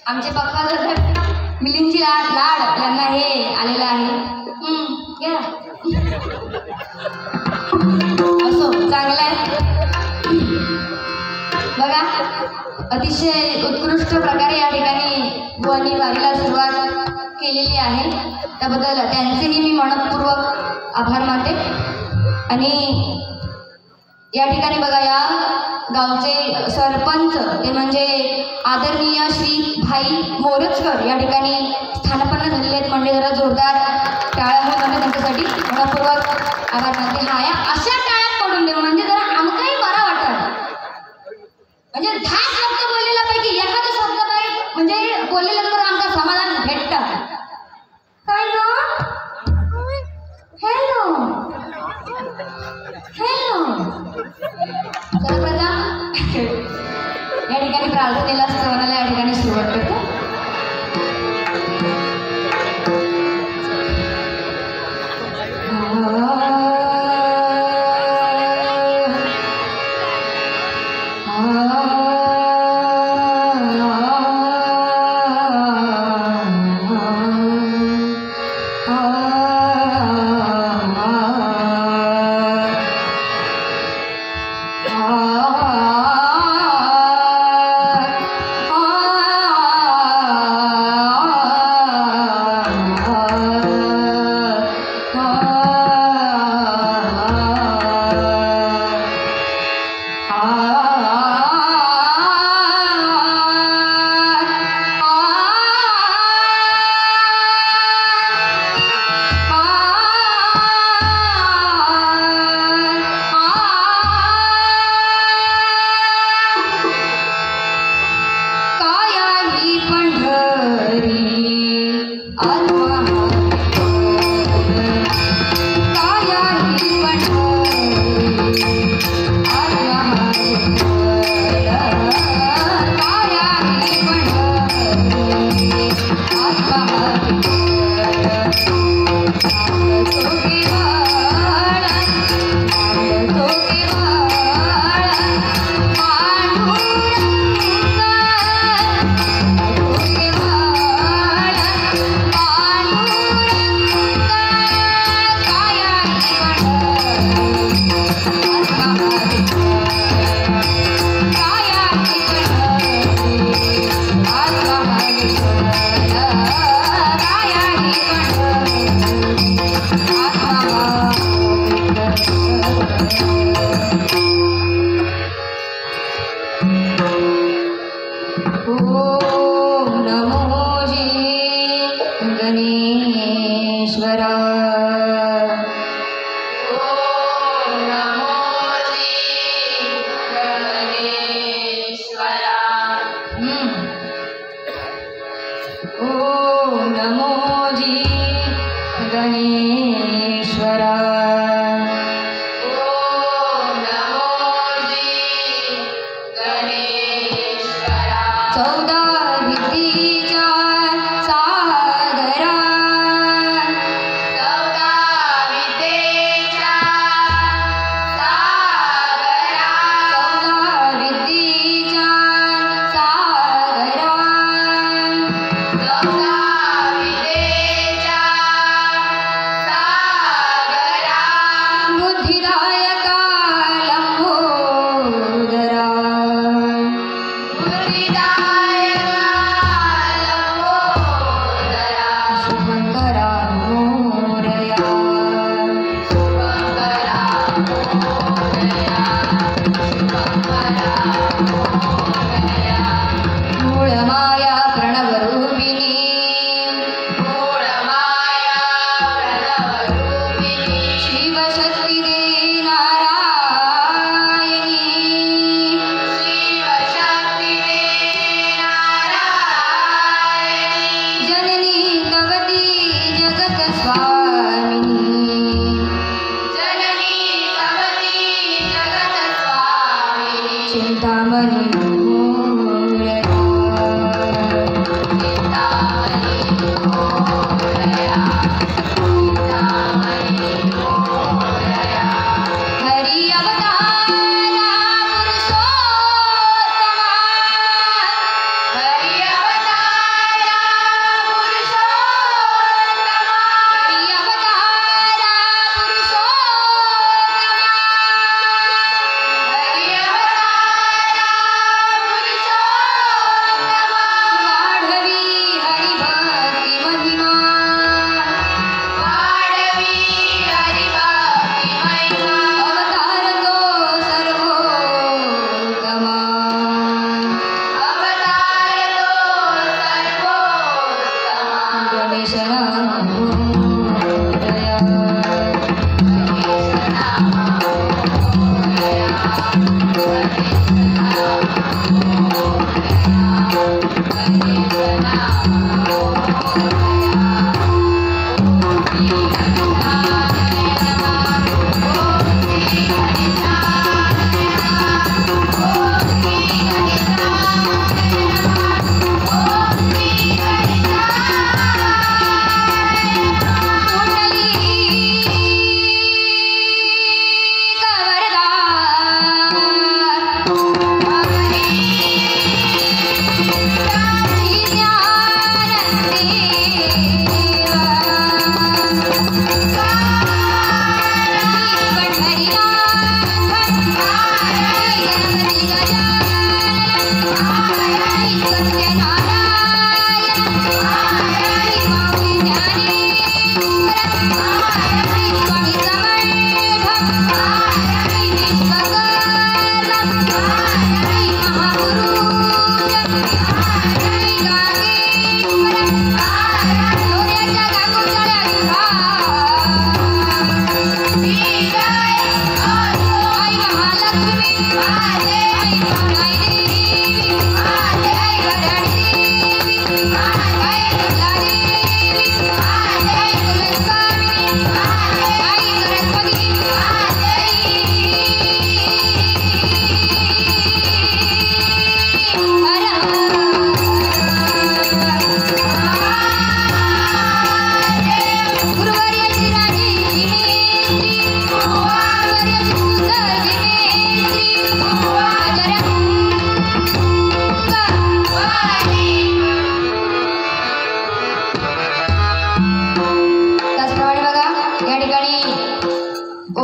आमचे पप्पा मिलिंदजी लाड यांना हे आलेलं आहे. घ्या असो चांगलं आहे बघा. अतिशय उत्कृष्ट प्रकारे या ठिकाणी बुवांनी वारीला सुरुवात केलेली आहे. त्याबद्दल त्यांचेही मी मनपूर्वक आभार मानते. आणि या ठिकाणी बघा या गावचे सरपंच ते म्हणजे आदरणीय श्री भाई मोरजकर या ठिकाणी स्थानापन्न झालेले आहेत. म्हणजे जरा जोरदार टाळ्या होऊन त्यांच्यासाठी मनपूर्वक आभार मानते. हा या अशा टाळ्यात पडून दे म्हणजे जरा आमकाही बरा वाटत. म्हणजे 10 शब्द बोललेला पैकी एखादा शब्द काही म्हणजे बोललेलं तर आमचा समाधान भेटतं. काय ना हॅलो हॅलो. सर्वप्रथम या ठिकाणी प्रार्थनेला स्तवनाला या ठिकाणी सुरुवात करतो.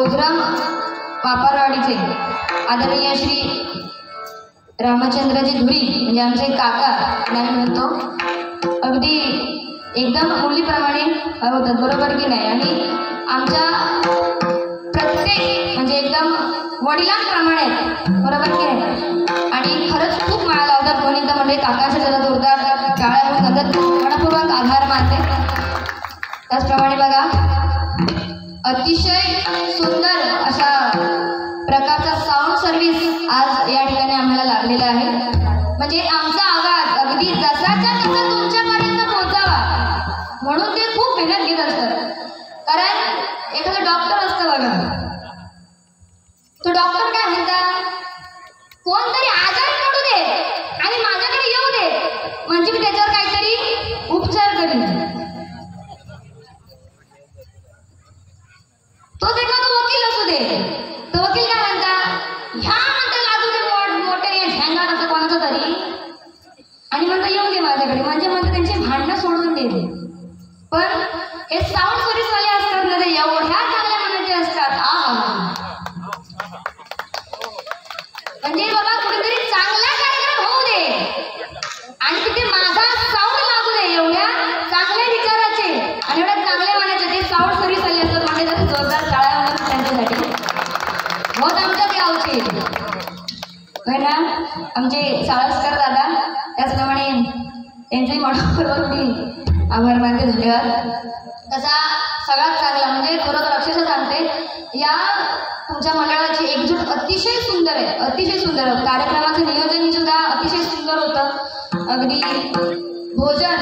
कोथराम वापारवाडीचे आदरणीय श्री रामचंद्रजी धुरी म्हणजे आमचे काका नाही म्हणतो अगदी एकदम मुलीप्रमाणे होतात, बरोबर की नाही? आणि आमच्या प्रत्येक म्हणजे एकदम वडिलांप्रमाणे बरोबर की नाही? आणि खरंच खूप माया लावतात. कोणी तर म्हणजे काकाचे जरा जोरदार टाळ्या होऊन जातात, मनपूर्वक आभार मानते. त्याचप्रमाणे बघा अतिशय सुंदर अशा प्रकारचा साऊंड सर्व्हिस आज या ठिकाणी आम्हाला लागलेला आहे. म्हणजे आमचा आवाज अगदी जसाच्या तसा तुमच्यापर्यंत पोहोचावा म्हणून ते खूप मेहनत घेत असतात. कारण एखादा डॉक्टर असतं बघा, तो डॉक्टर काय म्हणतात, कोणतरी आजारी पडू दे आणि माझ्याकडे येऊ दे म्हणजे मी त्याच्यावर काहीतरी उपचार करीन. तोच एखादा वकील असू दे, तो वकील काय म्हणता, ह्या म्हणता लागू दे मोठे झँगार असं कोणाचं तरी आणि म्हणता येऊन दे माझ्याकडे म्हणजे म्हणता त्यांची भांडणं सोडून दे. पण हे साऊंड सर्व्हिसवाले असतात ना, ते एवढ्या चांगल्या मनाचे असतात. म्हणजे बाबा कुठेतरी चांगला कार्यक्रम होऊ दे आणि तिथे माझा साऊंड लागू दे, एवढ्या चांगल्या विचाराचे आणि एवढ्या चांगल्या मनाचे ते साऊंड सर्व्हिसवाले असतात. म्हणजे जर जोरदार टाळ्या होणार त्यांच्यासाठी बहुत आमच्या गावचे होय ना, आमचे साळसकर दादा. त्याचप्रमाणे त्यांचेही मनपूर्वक मी आभार मानते, धन्यवाद. तसा सगळ्यात चांगला म्हणजे खरोखर अक्षरशः सांगते या तुमच्या मंडळाची एकजूट अतिशय सुंदर आहे, अतिशय सुंदर. कार्यक्रमाचं नियोजन सुद्धा अतिशय सुंदर होतं. अगदी भोजन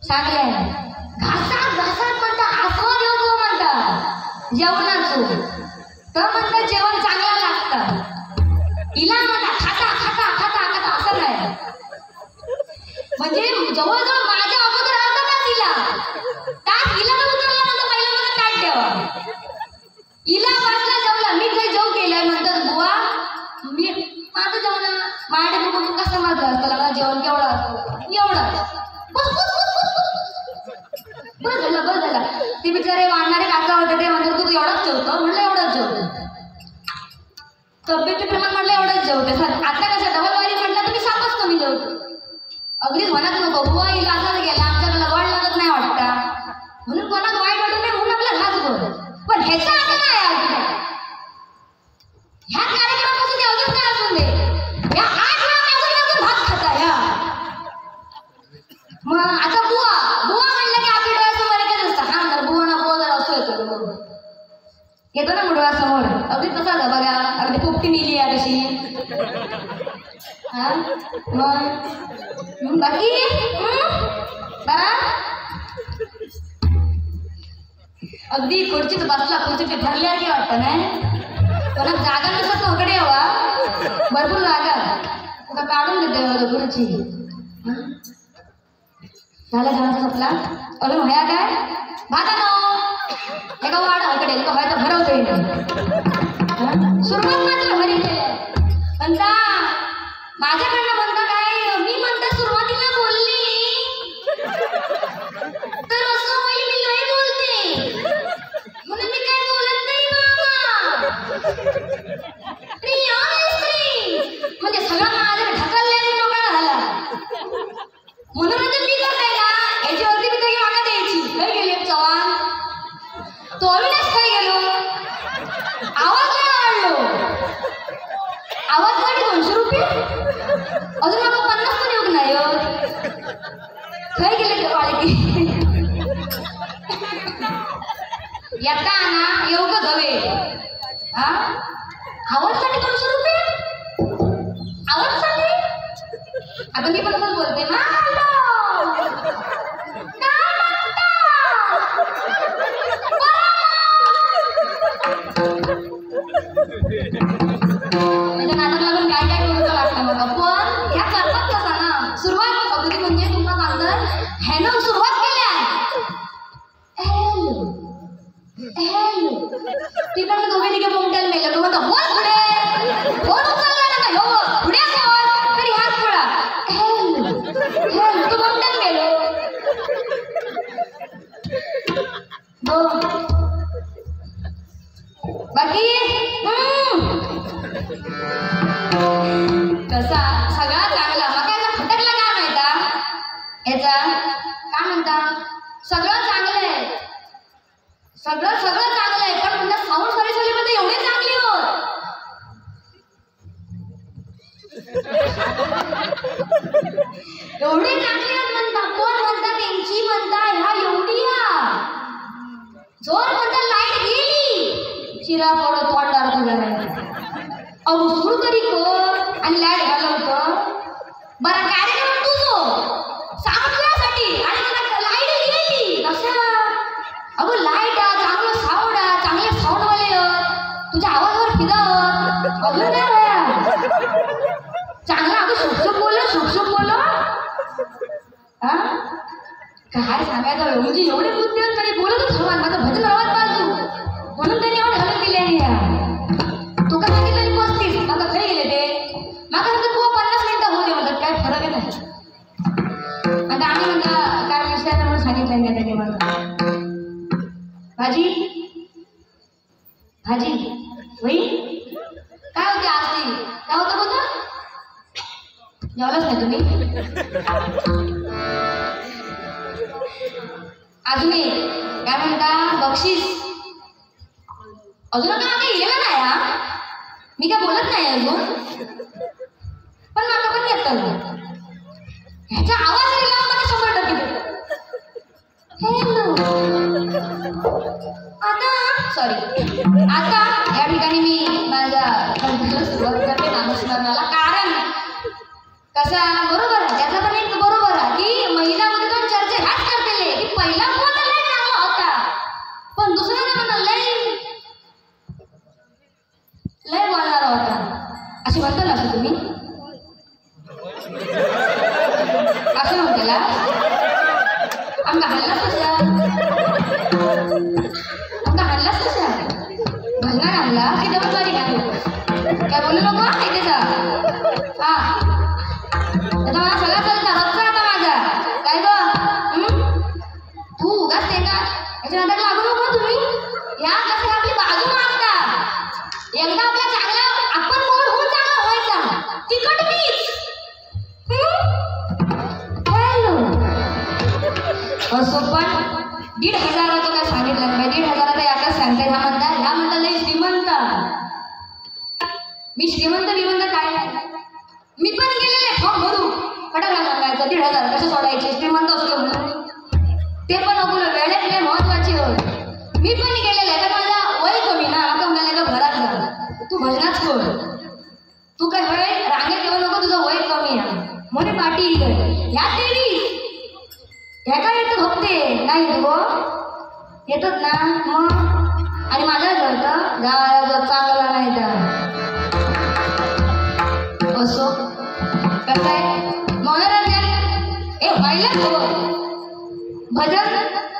चांगलं आहे, घासात घासात म्हणता आस्वाद येतो म्हणता जेवणाचं, तर म्हणतात जेवण चांगलं लागतं. हिला म्हणता खाता खाता खाता खाता असं नाही, म्हणजे जवळजवळ माझ्या अगोदर अर्धा तास हिला उतरला म्हणतो पहिला मला ताट द्यावा. हिला बसला जेवला, मी काही जेव केलं म्हणतात बुवा मी माझं जेवण माझ्या बघून कसं माझं असतं, मला जेवण केवढं असतं एवढं बस झालं बस झालं. ते बिचारे वाढणारे काका होते ते म्हणतात तू एवढंच जेवतो, म्हणलं एवढंच जेवतो. तब्येती प्रमाण म्हटलं एवढंच जेवते सर. आता कसं डबल वारी म्हटलं तर मी सापच कमी जेवतो. अगदीच म्हणत नको बुवा हिला असाच गेला आमच्याकडे वाढ लागत नाही वाटता म्हणून कोणाला वाईट वाटत नाही म्हणून आपला घास बोल. पण ह्याचा असं नाही अजून ह्या कार्यक्रमापासून ते अजून काय असून दे या 8 वेळा मागून मागून भात खाता ह्या. मग आता बुवा बुवा म्हणलं की आपल्या डोळ्यासमोर एकच असतं, हा ना बुवा ना बुवा जर असं येतो ना डोळ्यासमोर. अगदी तसा बघा अगदी पोपटी नेली आहे तशी. हा मग बाकी बरा अगदी खुर्चीत बसला, खुर्चीत ठरल्या की वाटतं नाही कोणा जागा नसत नकडे हवा भरपूर जागा तुका काढून देते खुर्ची. झाला जेवणाचा सपला अजून व्हाया काय भाता नो एका वाढ हकडे व्हायचं भरवता येईल. सुरुवात मात्र भरी म्हणता माझ्याकडनं म्हणता काय मी म्हणता सुरुवातीला बोलली तर असं होईल मी लय बोलते म्हणून मी काय बोलत नाही म्हणजे सगळं माझ्या ढकलल्याने लोकांना झाला म्हणून मी करताय ना याच्यावरती मी तरी वाटा द्यायची. काय गेले चव्हाण तो अविनाश काय गेलो आवाज काय वाढलो आवाज वाढी 200 रुपये अजून मला 50 पण येऊ नाही काय गेले ते वाढी येता ना येऊ का गवे हा आवाजसाठी 200 रुपये आवाजसाठी. आता मी पण असं बोलते ना नादात लागून काय काय करू लागतं बघा. पण ह्या करतात कसा ना सुरुवात अगदी म्हणजे तुम्हाला सांगतं ह्यानं सुरुवात केल्या हॅलो हॅलो तिकडे दोघे तिघे मोमट्याला मेलं तो म्हणतो बोल पुढे फोन उचलला ना का हो पुढे बोल तरी हात पुढा हॅलो हॅलो तो मोमट्याला मेलो बाकी कसा सगळा चांगला मग याचा फटकला काय माहिता याचा काय म्हणता सगळं चांगलं आहे सगळं चांगलं आहे पण म्हणता साऊंड सर्व्हिस मध्ये एवढे चांगली होत एवढी चांगली आहेत म्हणता कोण म्हणता त्यांची म्हणता ह्या एवढी जोर म्हणता लाईट गेली शिरा पडत तोंडार तुझ्या अहो सुरू तरी कर आणि लाईट घालवतो बरं कार्यक्रम तुझो सांगण्यासाठी आणि मला लाईट गेली कशा अगो लाईट चांगलं साऊंड चांगले साऊंड वाले तुझ्या आवाजावर फिदा अजून काय चांगला अगं शुक बोलो हा काय सांगायचं एवढी एवढे बुद्धी तरी बोलतच हवा माझं भजन रवत बाजू म्हणून त्यांनी एवढे घालून दिले तू का सांगितलं 35 माझं काही गेले ते मागा सांगत तू 50 मिनिटं होते म्हणतात काय फरक आहे नाही आता आम्ही म्हणता काय विषय म्हणून सांगितलं नाही त्यांनी मला भाजी वही काय होते आज ती काय होतं बोलता जेवलंच नाही तुम्ही अजून एक काय म्हणता बक्षीस अजून का काही गेलं नाही मी काय बोलत नाही अजून पण मला पण येत ह्याचा आवाज दिला मला 100% आता या ठिकाणी मी माझ्या सुरुवात करते नामस्मरणाला कारण कसा बरोबर आहे त्याचा पण एक बरोबर आहे की महिलामध्ये दोन चर्चा ह्याच करतेले की पहिला कोण लय चांगला होता पण दुसरा म्हणा लय बोलणारा होता असे म्हणता ना तुम्ही असं म्हणतेला आमका हल्लाच कशा भजनात आणला की डबल बारी घालू काय बोलू नको इथे जा हा आता मला सगळा चालता रोजचा आता माझा काय ग तू उगाच ते का याच्या नंतर लागू नको तुम्ही या कसं आपली बाजू मागता एकदा आपल्या चांगला आपण मोड होऊन चांगला व्हायचा तिकट मीच असो पण 1,500 काय सांगितलं नाही 1,500 याकाच सांगते ह्या म्हणता लय श्रीमंत मी श्रीमंत काय नाही मी पण गेलेले फॉर्म भरू फटाफट सांगायचं 1,500 कसं सोडायचे श्रीमंत असतो म्हणून ते पण नको वेळेत महत्वाची होत मी पण गेलेले तर माझा वय कमी ना आता म्हणाले का घरात जा तू भजनाच कर तू काय वय रांगेत येऊ नको तुझं वय कमी आहे म्हणे पाटील या देवी ह्या काय येतं होते नाही गो येतात ना मग आणि माझ्या घरचं गावाला चांगला नाही तर असो कसं आहे मनोरंजन हे व्हायलाच हवं भजन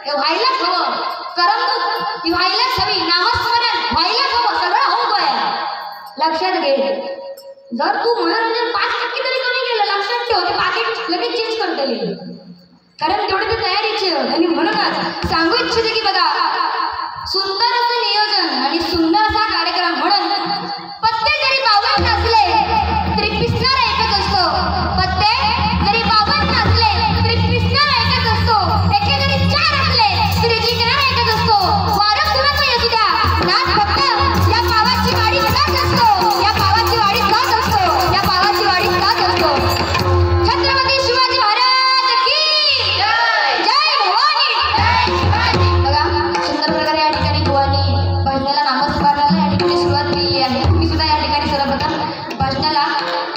हे व्हायलाच हवं करमणूक ही व्हायलाच हवी नामस्मरण व्हायलाच हवं सगळं हो गया लक्षात घे जर तू मनोरंजन 5% तरी कमी केलं लक्षात ठेव ते पाकिट लगेच चेंज करता कारण तेवढे ते तयारीचे आणि म्हणूनच सांगू इच्छिते की बघा सुंदर असं नियोजन आणि सुंदर असा कार्यक्रम म्हणून पत्ते जरी 52 असले तरी पिसणारा एकच असतो पत्ते जरी 52 असले तरी पिसणारा एकच असतो एके जरी 4 असले तरी जिंकणारा एकच असतो वारं कुणाचं असू द्या नाच फक्त या पावाची वाडी जात असतो या पावाची वाडी जात असतो या पावाची वाडी जात असतो छत्रपती शिवाजी महाराज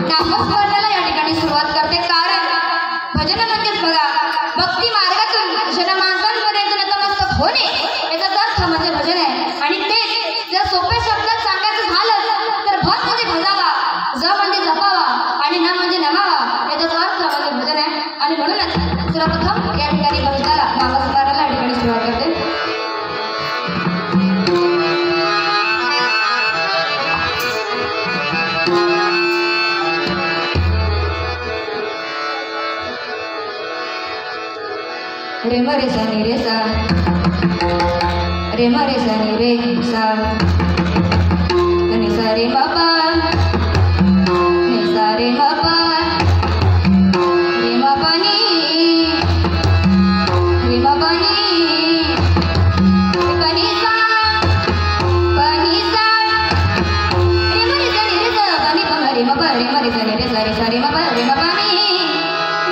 नामस्मरणाला या ठिकाणी सुरुवात करते कारण भजन म्हणजेच बघा भक्ती मार्गातून जनमानसांपर्यंत नतमस्तक होणे याचा अर्थ म्हणजे भजन आहे आणि तेच जर सोप्या शब्दात सांगायचं झालं तर भज म्हणजे भजावा ज म्हणजे जपावा आणि न म्हणजे नमावा याचा अर्थ म्हणजे भजन आहे आणि म्हणूनच सर्वप्रथम या ठिकाणी भजनाला नामस्मरणाला या ठिकाणी सुरुवात करते रे मरे सा रे सा रे मरे सा रे सा रे म प नि सा रे म प रे म प नि रे म प नि प नि सा रे म रे सा नि रे सा प नि प म रे म प रे म रे सा नि रे सा रे सा रे म प रे म प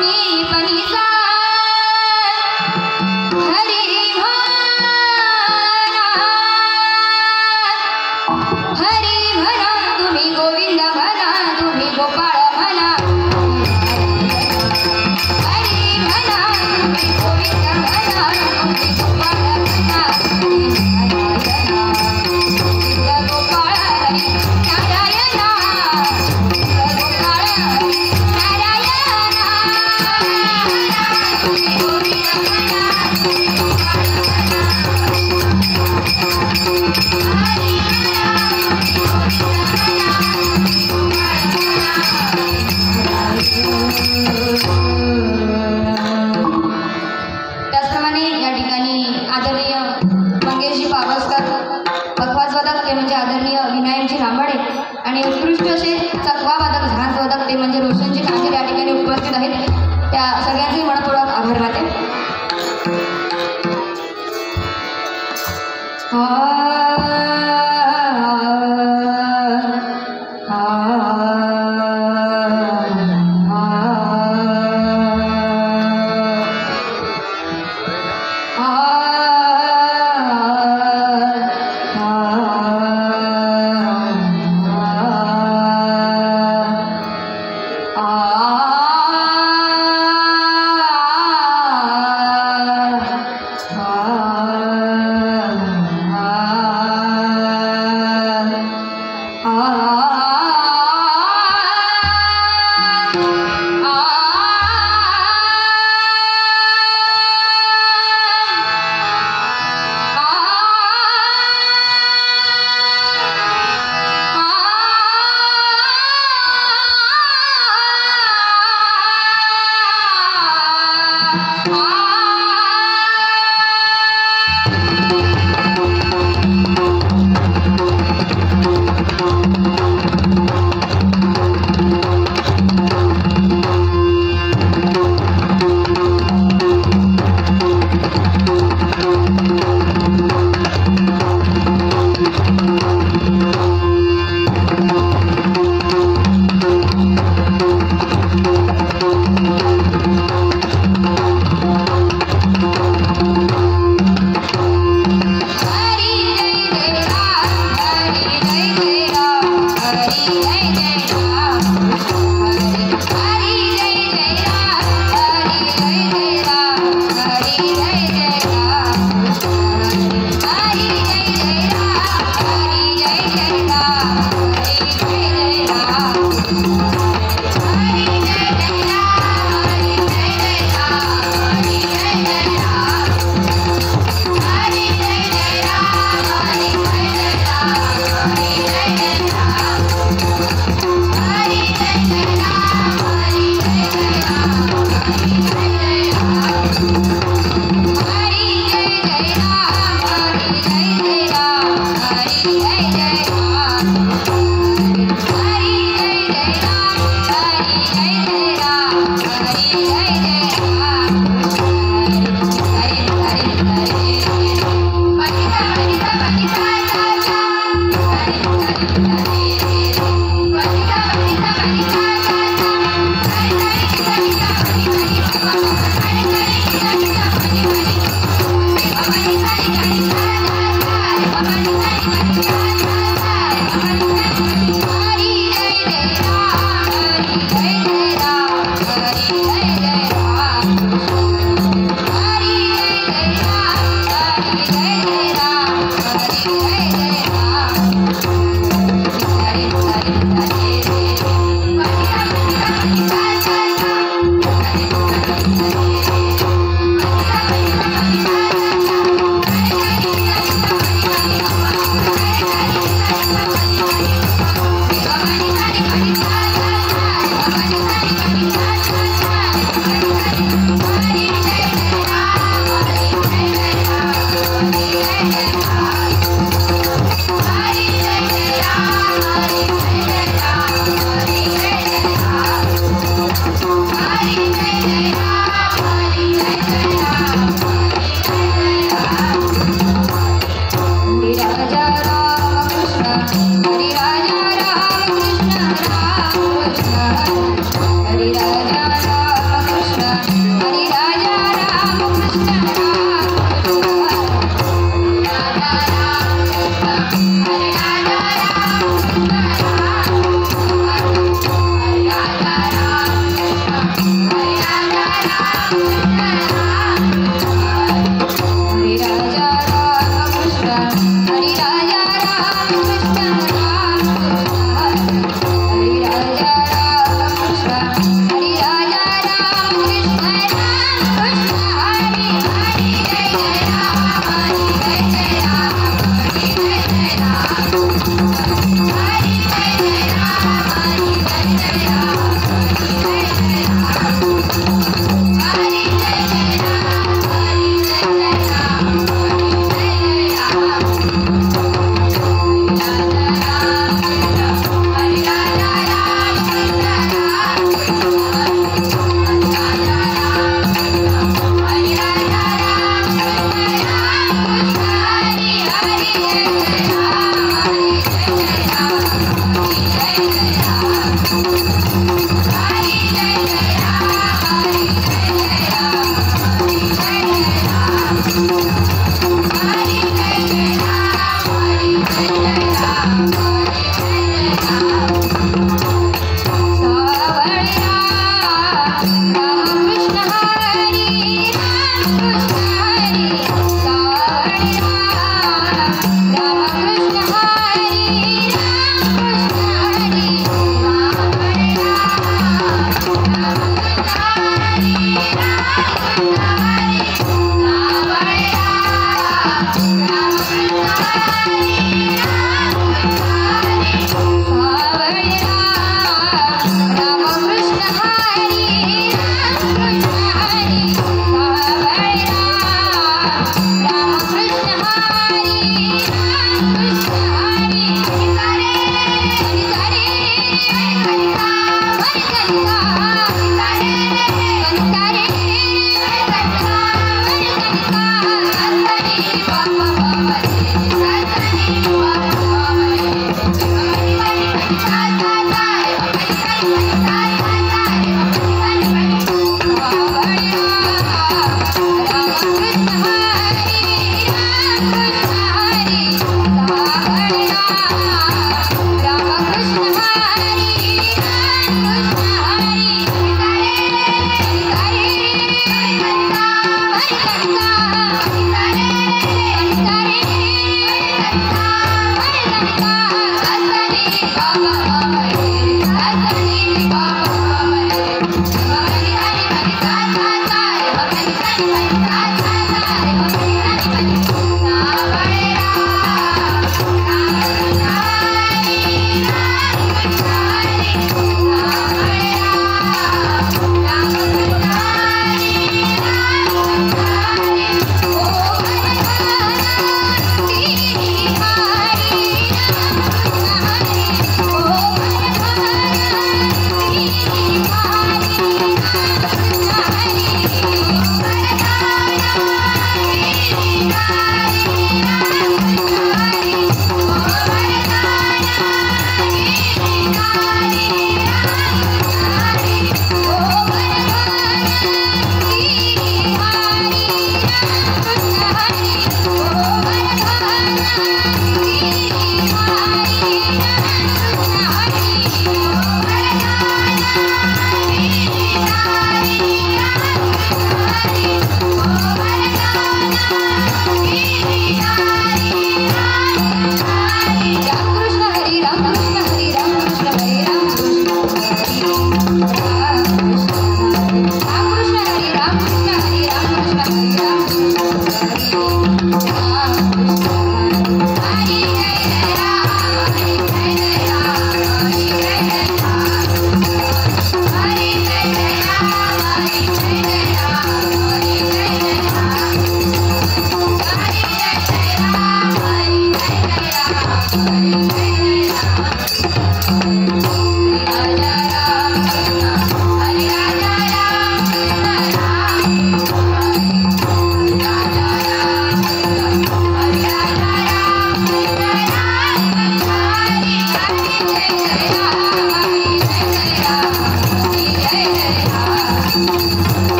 नि प नि सा हरी हरी म्हणा तुम्ही गोविंद म्हणा तुम्ही गोपाळ म्हणा हरी म्हणा तुम्ही गोविंद म्हणा तुम्ही गोपाळ म्हणा गोविंद गोपाळ हरी नारायणा गोपाळ हरी नारायणा तुम्ही गोविंद म्हणा तुम्ही गोपाळ म्हणा हरी त्याचप्रमाणे या ठिकाणी आदरणीय मंगेशजी पावसकर पखवाज वादक ते म्हणजे आदरणीय विनायकजी रांबाडे आणि उत्कृष्ट असे चकवा वादक झांज वादक ते म्हणजे रोशनजी कांजरे या ठिकाणी उपस्थित आहेत. त्या सगळ्यांचे मनपूर्वक आभार मानते.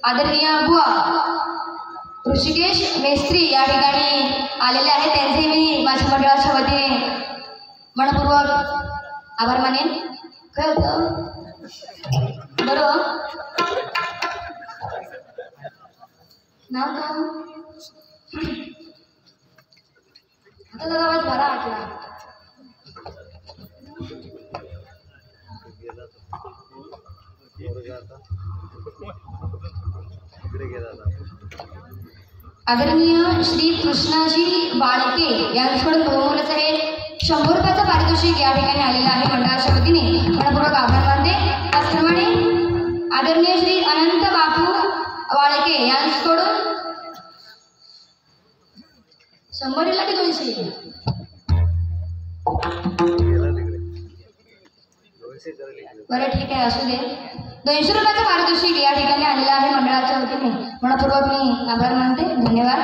आदरणीय बुवा ऋषिकेश मेस्त्री या ठिकाणी आलेले आहेत. त्यांचे मी माझ्या मंडळाच्या वतीने मनपूर्वक आभार मानेन. काय होतं बरोबर नाव का आता जरा आवाज बरा वाटला. आदरणीय श्री कृष्णाजी बाळके यांच्याकडून बहुमूल्याचं हे 100 रुपयाचं पारितोषिक या ठिकाणी आलेलं आहे. मंडळाच्या वतीने मनपूर्वक आभार मानते. त्याचप्रमाणे आदरणीय श्री अनंत बापू वाळके यांच्याकडून 100 दिला की 200? बरं ठीक आहे, असू दे. 200 रुपयाचं पारितोषिक या ठिकाणी आलेलं आहे मंडळाच्या वतीने. मनपूर्वक मी आभार मानते. धन्यवाद.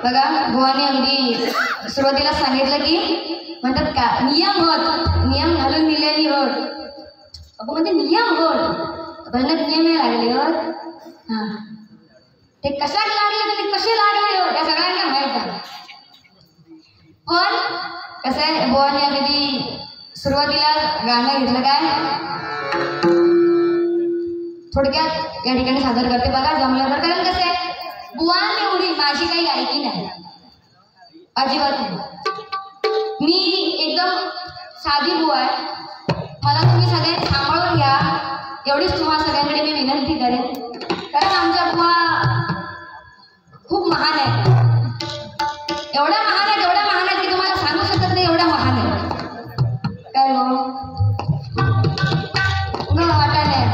बघा बुवाने अगदी सुरुवातीला सांगितलं की म्हणतात का नियम अट, नियम घालून दिलेली अट. अगं म्हणजे नियम अट भरण्यात नियम नाही लागले अट. हां ते कशात लागले तर कसे लागले हो त्या सगळ्यांना माहीत आहे. पण कसं आहे बुवाने अगदी सुरुवातीला गाणं घेतलं काय थोडक्यात या ठिकाणी सादर करते बघा जमलं तर. कारण कसं आहे बुवा एवढी माझी काही गायकी नाही अजिबात नाही. मी एकदम साधी बुवा आहे. मला तुम्ही सगळे सांभाळून घ्या एवढीच तुम्हाला सगळ्यांकडे मी विनंती करेन. कारण आमच्या बुवा खूप महान आहे. एवढ्या महान आहेत की तुम्हाला सांगू शकत नाही एवढ्या महान आहे. काय हो वाटा नाही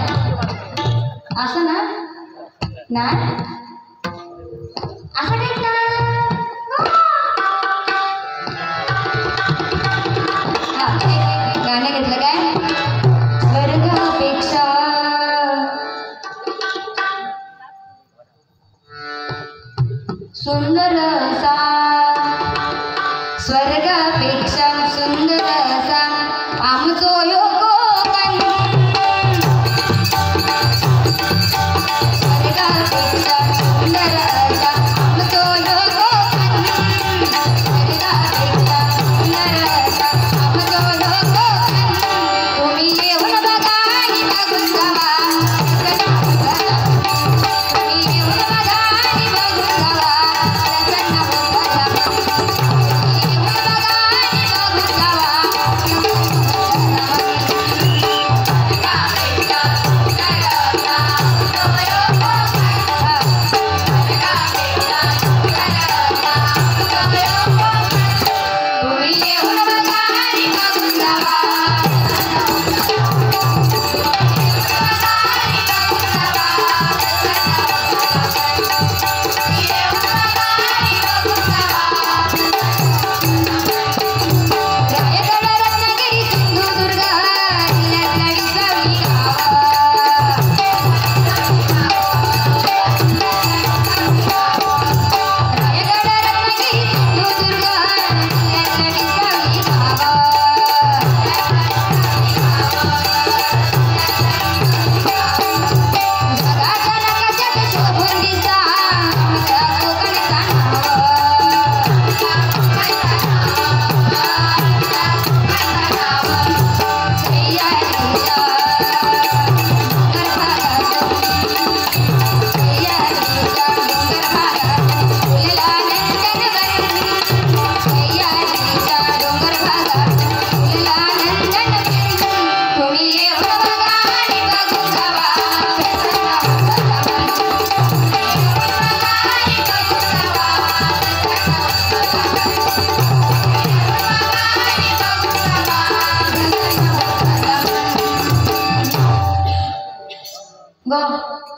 असं ना नाही असं काही गाणं घेतलं काय स्वर्गापेक्षा सुंदर असा स्वर्गापेक्षा सुंदर असा आमचो योग स्वर्गापेक्षा सुंदर असा आमचो योग स्वर्गापेक्षा सुंदर असा आमचो योग. तुम्ही येऊन बघा आणि बघून जावा. तुम्ही येऊन बघा आणि बघून जावा.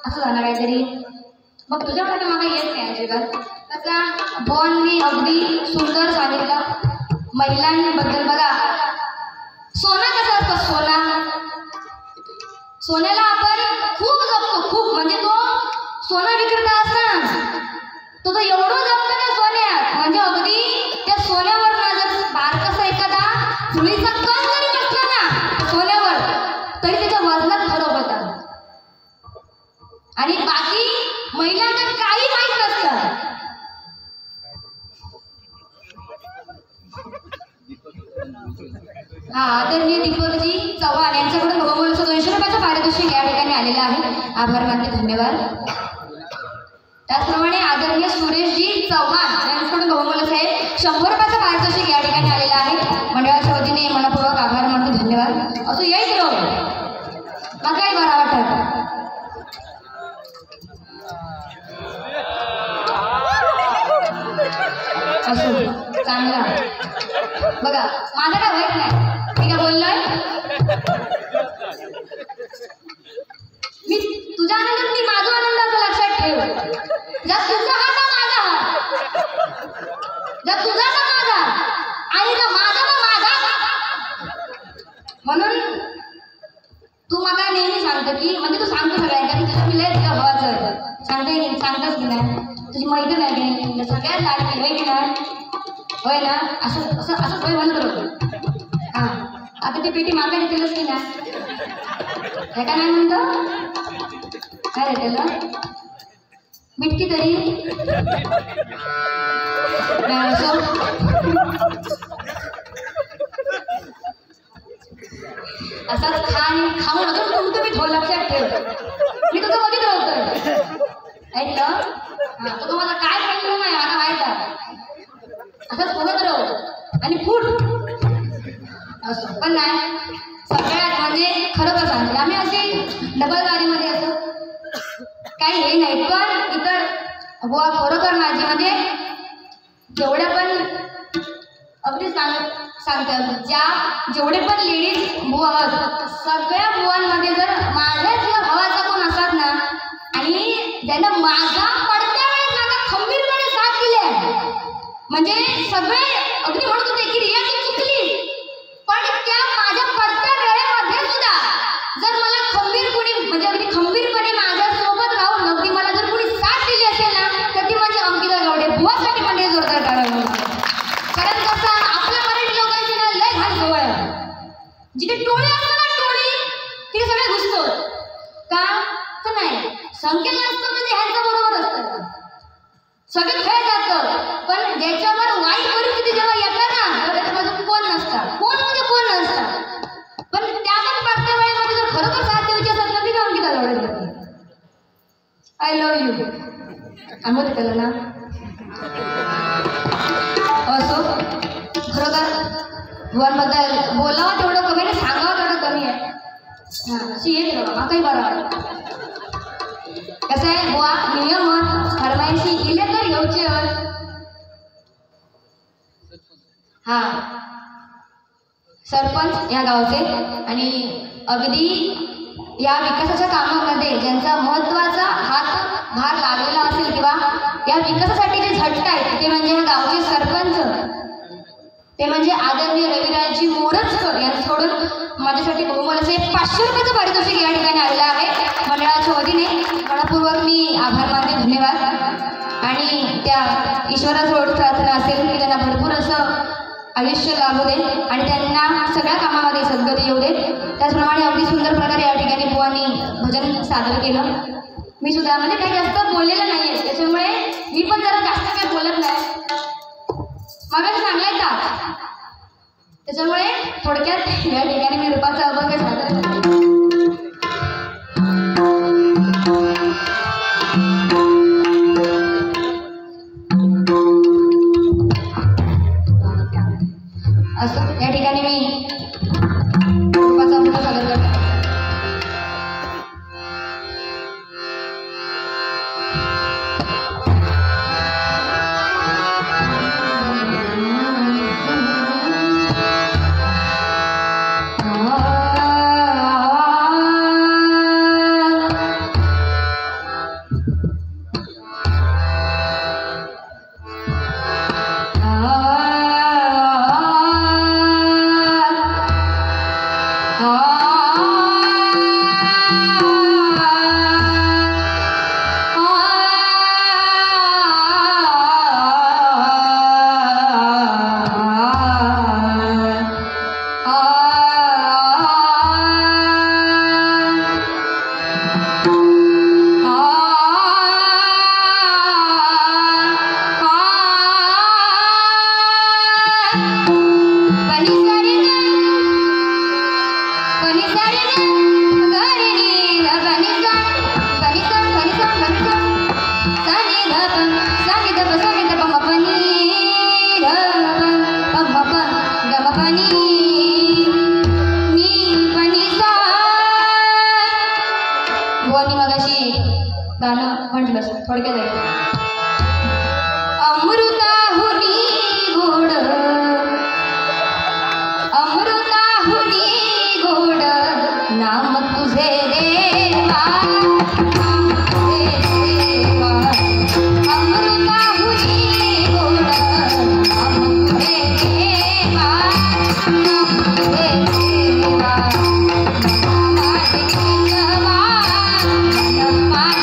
असं झालं काहीतरी. मग तुझ्या वाटतं मला येत नाही अजिबात. त्याचा बॉनने अगदी सुंदर सांगितलं महिलांबद्दल. बघा सोना कसा असतो सोना. सोन्याला आपण खूप जपतो खूप. म्हणजे तो सोना विक्रेता असताना तो एवढं जपतो त्या सोन्यात म्हणजे अगदी त्या सोन्यावर ना जर बारकासा एखादा धुळीचा कण जरी बसला ना सोन्यावर तरी त्याच्या वजनात फरक होता. आणि बाकी महिलांना काही माहीत नसतं. आदरणीय दीपकजी चव्हाण यांच्याकडून बहुमूल्य 200 रुपयाचं पारितोषिक या ठिकाणी आलेलं आहे. आभार मानते धन्यवाद. त्याचप्रमाणे आदरणीय सुरेशजी चव्हाण यांच्याकडून बहुमूल्य साहेब 100 रुपयाचं पारितोषिक या ठिकाणी आलेलं आहे. मंडळाच्या वतीने मनपूर्वक आभार मानते धन्यवाद. असं येईल रो मग काही बरा वाटत. असो चांगला. बघा माझं काय वाईट नाही. मी काय बोललोय मी तुझ्या आनंदात मी माझा आनंद असं लक्षात ठेव. जर तुझा हा तर माझा हा. जर तुझा तर माझा आणि जर माझा तर माझा. म्हणून तू मला नेहमी सांगतो की म्हणजे तू सांगतो सगळ्यांना की तुझं मी लय तुला हवाच सांगतोस की नाही. तुझी मैत्रीण आहे की सगळ्यात लाडकी आहे की नाही. होय ना, असं असं असंच होय म्हणत राहतो. हां, आता ती पेटी मागे देतेलच की ना, हे का नाही म्हणतो काय देतेल मिटकी तरी असो. असाच खा आणि खाऊन अजून तुमचं मी धो लक्षात ठेव. मी तुझं बघित राहतोय ऐकलं. हां, तो तुम्हाला काय सांगितलं नाही मला माहित आहे. असंच बघत राहू आणि फूड असं पण नाही. सगळ्यात म्हणजे खरं तर सांगते आम्ही अशी डबलदारीमध्ये असं काही हे नाही. पण इतर बुवा खरोखर माझी म्हणजे जेवढ्या पण अगदी सांगतात जेवढे पण लेडीज बुवा आहेत सगळ्या बुवांमध्ये जर माझ्या ज्या भावाचा कोण असतात ना आणि त्यांना माझा पडत्या वेळेस माझा खंबीरपणे साथ दिली आहे म्हणजे सगळे अगदी म्हणत होते की रिया तू चुकली पण त्या माझ्या पडत्या वेळेमध्ये सुद्धा जर मला खंबीर कुणी म्हणजे अगदी खंबीरपणे माझ्या सोबत राहून अगदी मला जर कुणी साथ दिली असेल ना तर ती म्हणजे अंकिता गावडे बुवासाठी म्हणजे जोरदार टाळा. कारण कसं आपल्या मराठी लोकांची ना लय घाण सवय आहे. जिथे टोळी असतं ना टोळी तिथे सगळे घुसतो का तर नाही संख्येला असतं म्हणजे ह्यांच्या बरोबर असतं सगळे खेळ जातं. पण ज्याच्यावर वाईट परिस्थिती जेव्हा येतात ना तर त्याच्यामध्ये कोण नसतं कोण म्हणजे कोण नसतं. पण त्या पण प्रत्येक वेळेमध्ये जर खरोखर साथ द्यायची असेल तर मी Ankita Gawde. I love you आम्ही त्याला ना असो. खरोखर बुवांबद्दल बोलावं तेवढं कमी आणि सांगावं तेवढं कमी आहे. हां, अशी येत बाबा काही बरं आहे. कसं आहे बुवा नियम फरमाईशी इले तर येऊचे. हां, सरपंच या गावचे आणि अगदी या विकासाच्या कामामध्ये ज्यांचा महत्त्वाचा भार लागलेला असेल किंवा या विकासासाठी जे झटतायत ते म्हणजे ह्या गावचे सरपंच ते म्हणजे आदरणीय रविराजजी मोरजकर यांच्याकडून माझ्यासाठी बहुमोल असे 500 रुपयाचं पारितोषिक या ठिकाणी आलेलं आहे. मंडळाच्या वतीने मनपूर्वक मी आभार मानते. धन्यवाद. आणि त्या ईश्वराजवळ प्रार्थना असेल की त्यांना भरपूर असं आयुष्य लाभू दे आणि त्यांना सगळ्या कामामध्ये सद्गती येऊ दे. त्याचप्रमाणे अगदी सुंदर प्रकारे या ठिकाणी बुवांनी भजन सादर केलं. मी सुद्धा म्हणजे काही जास्त बोललेलं नाही आहे त्याच्यामुळे मी पण जरा जास्त काही बोलत नाही मला चांगलं का त्याच्यामुळे थोडक्यात या ठिकाणी मी रूपाचा अभंग सादर करते. असं या ठिकाणी मी रूपाचा अभंग सादर करते. गाणं म्हटलं थोडक्यात अमृताहुनी गोड अमृताहुनी गोड नाम तुझे देवा नाम तुझे देवा अमृताहुनी गोड नाम तुझे देवा नाम तुझे देवा माझे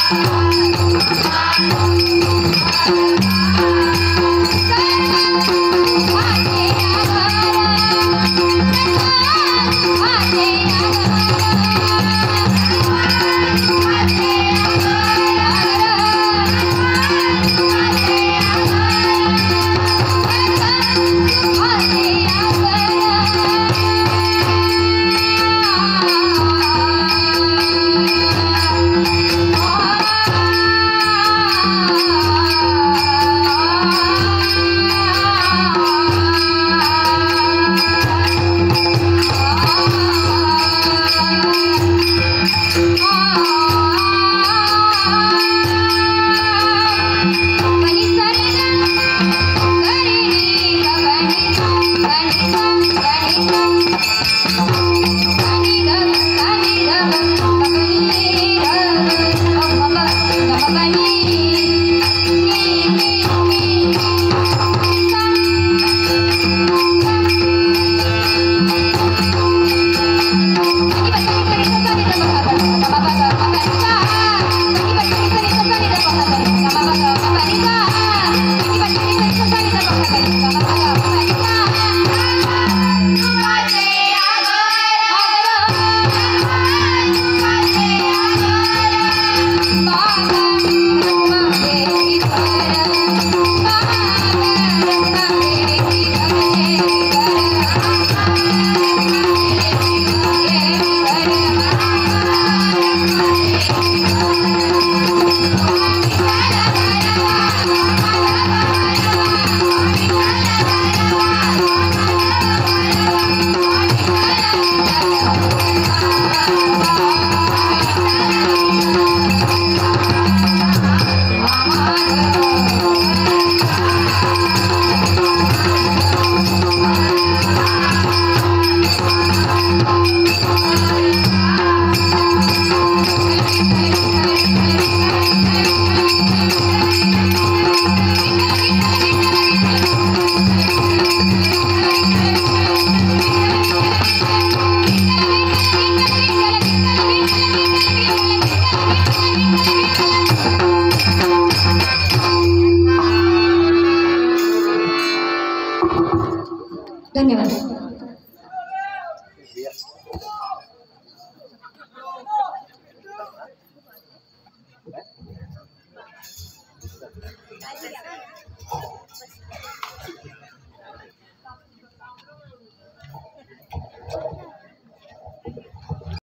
आ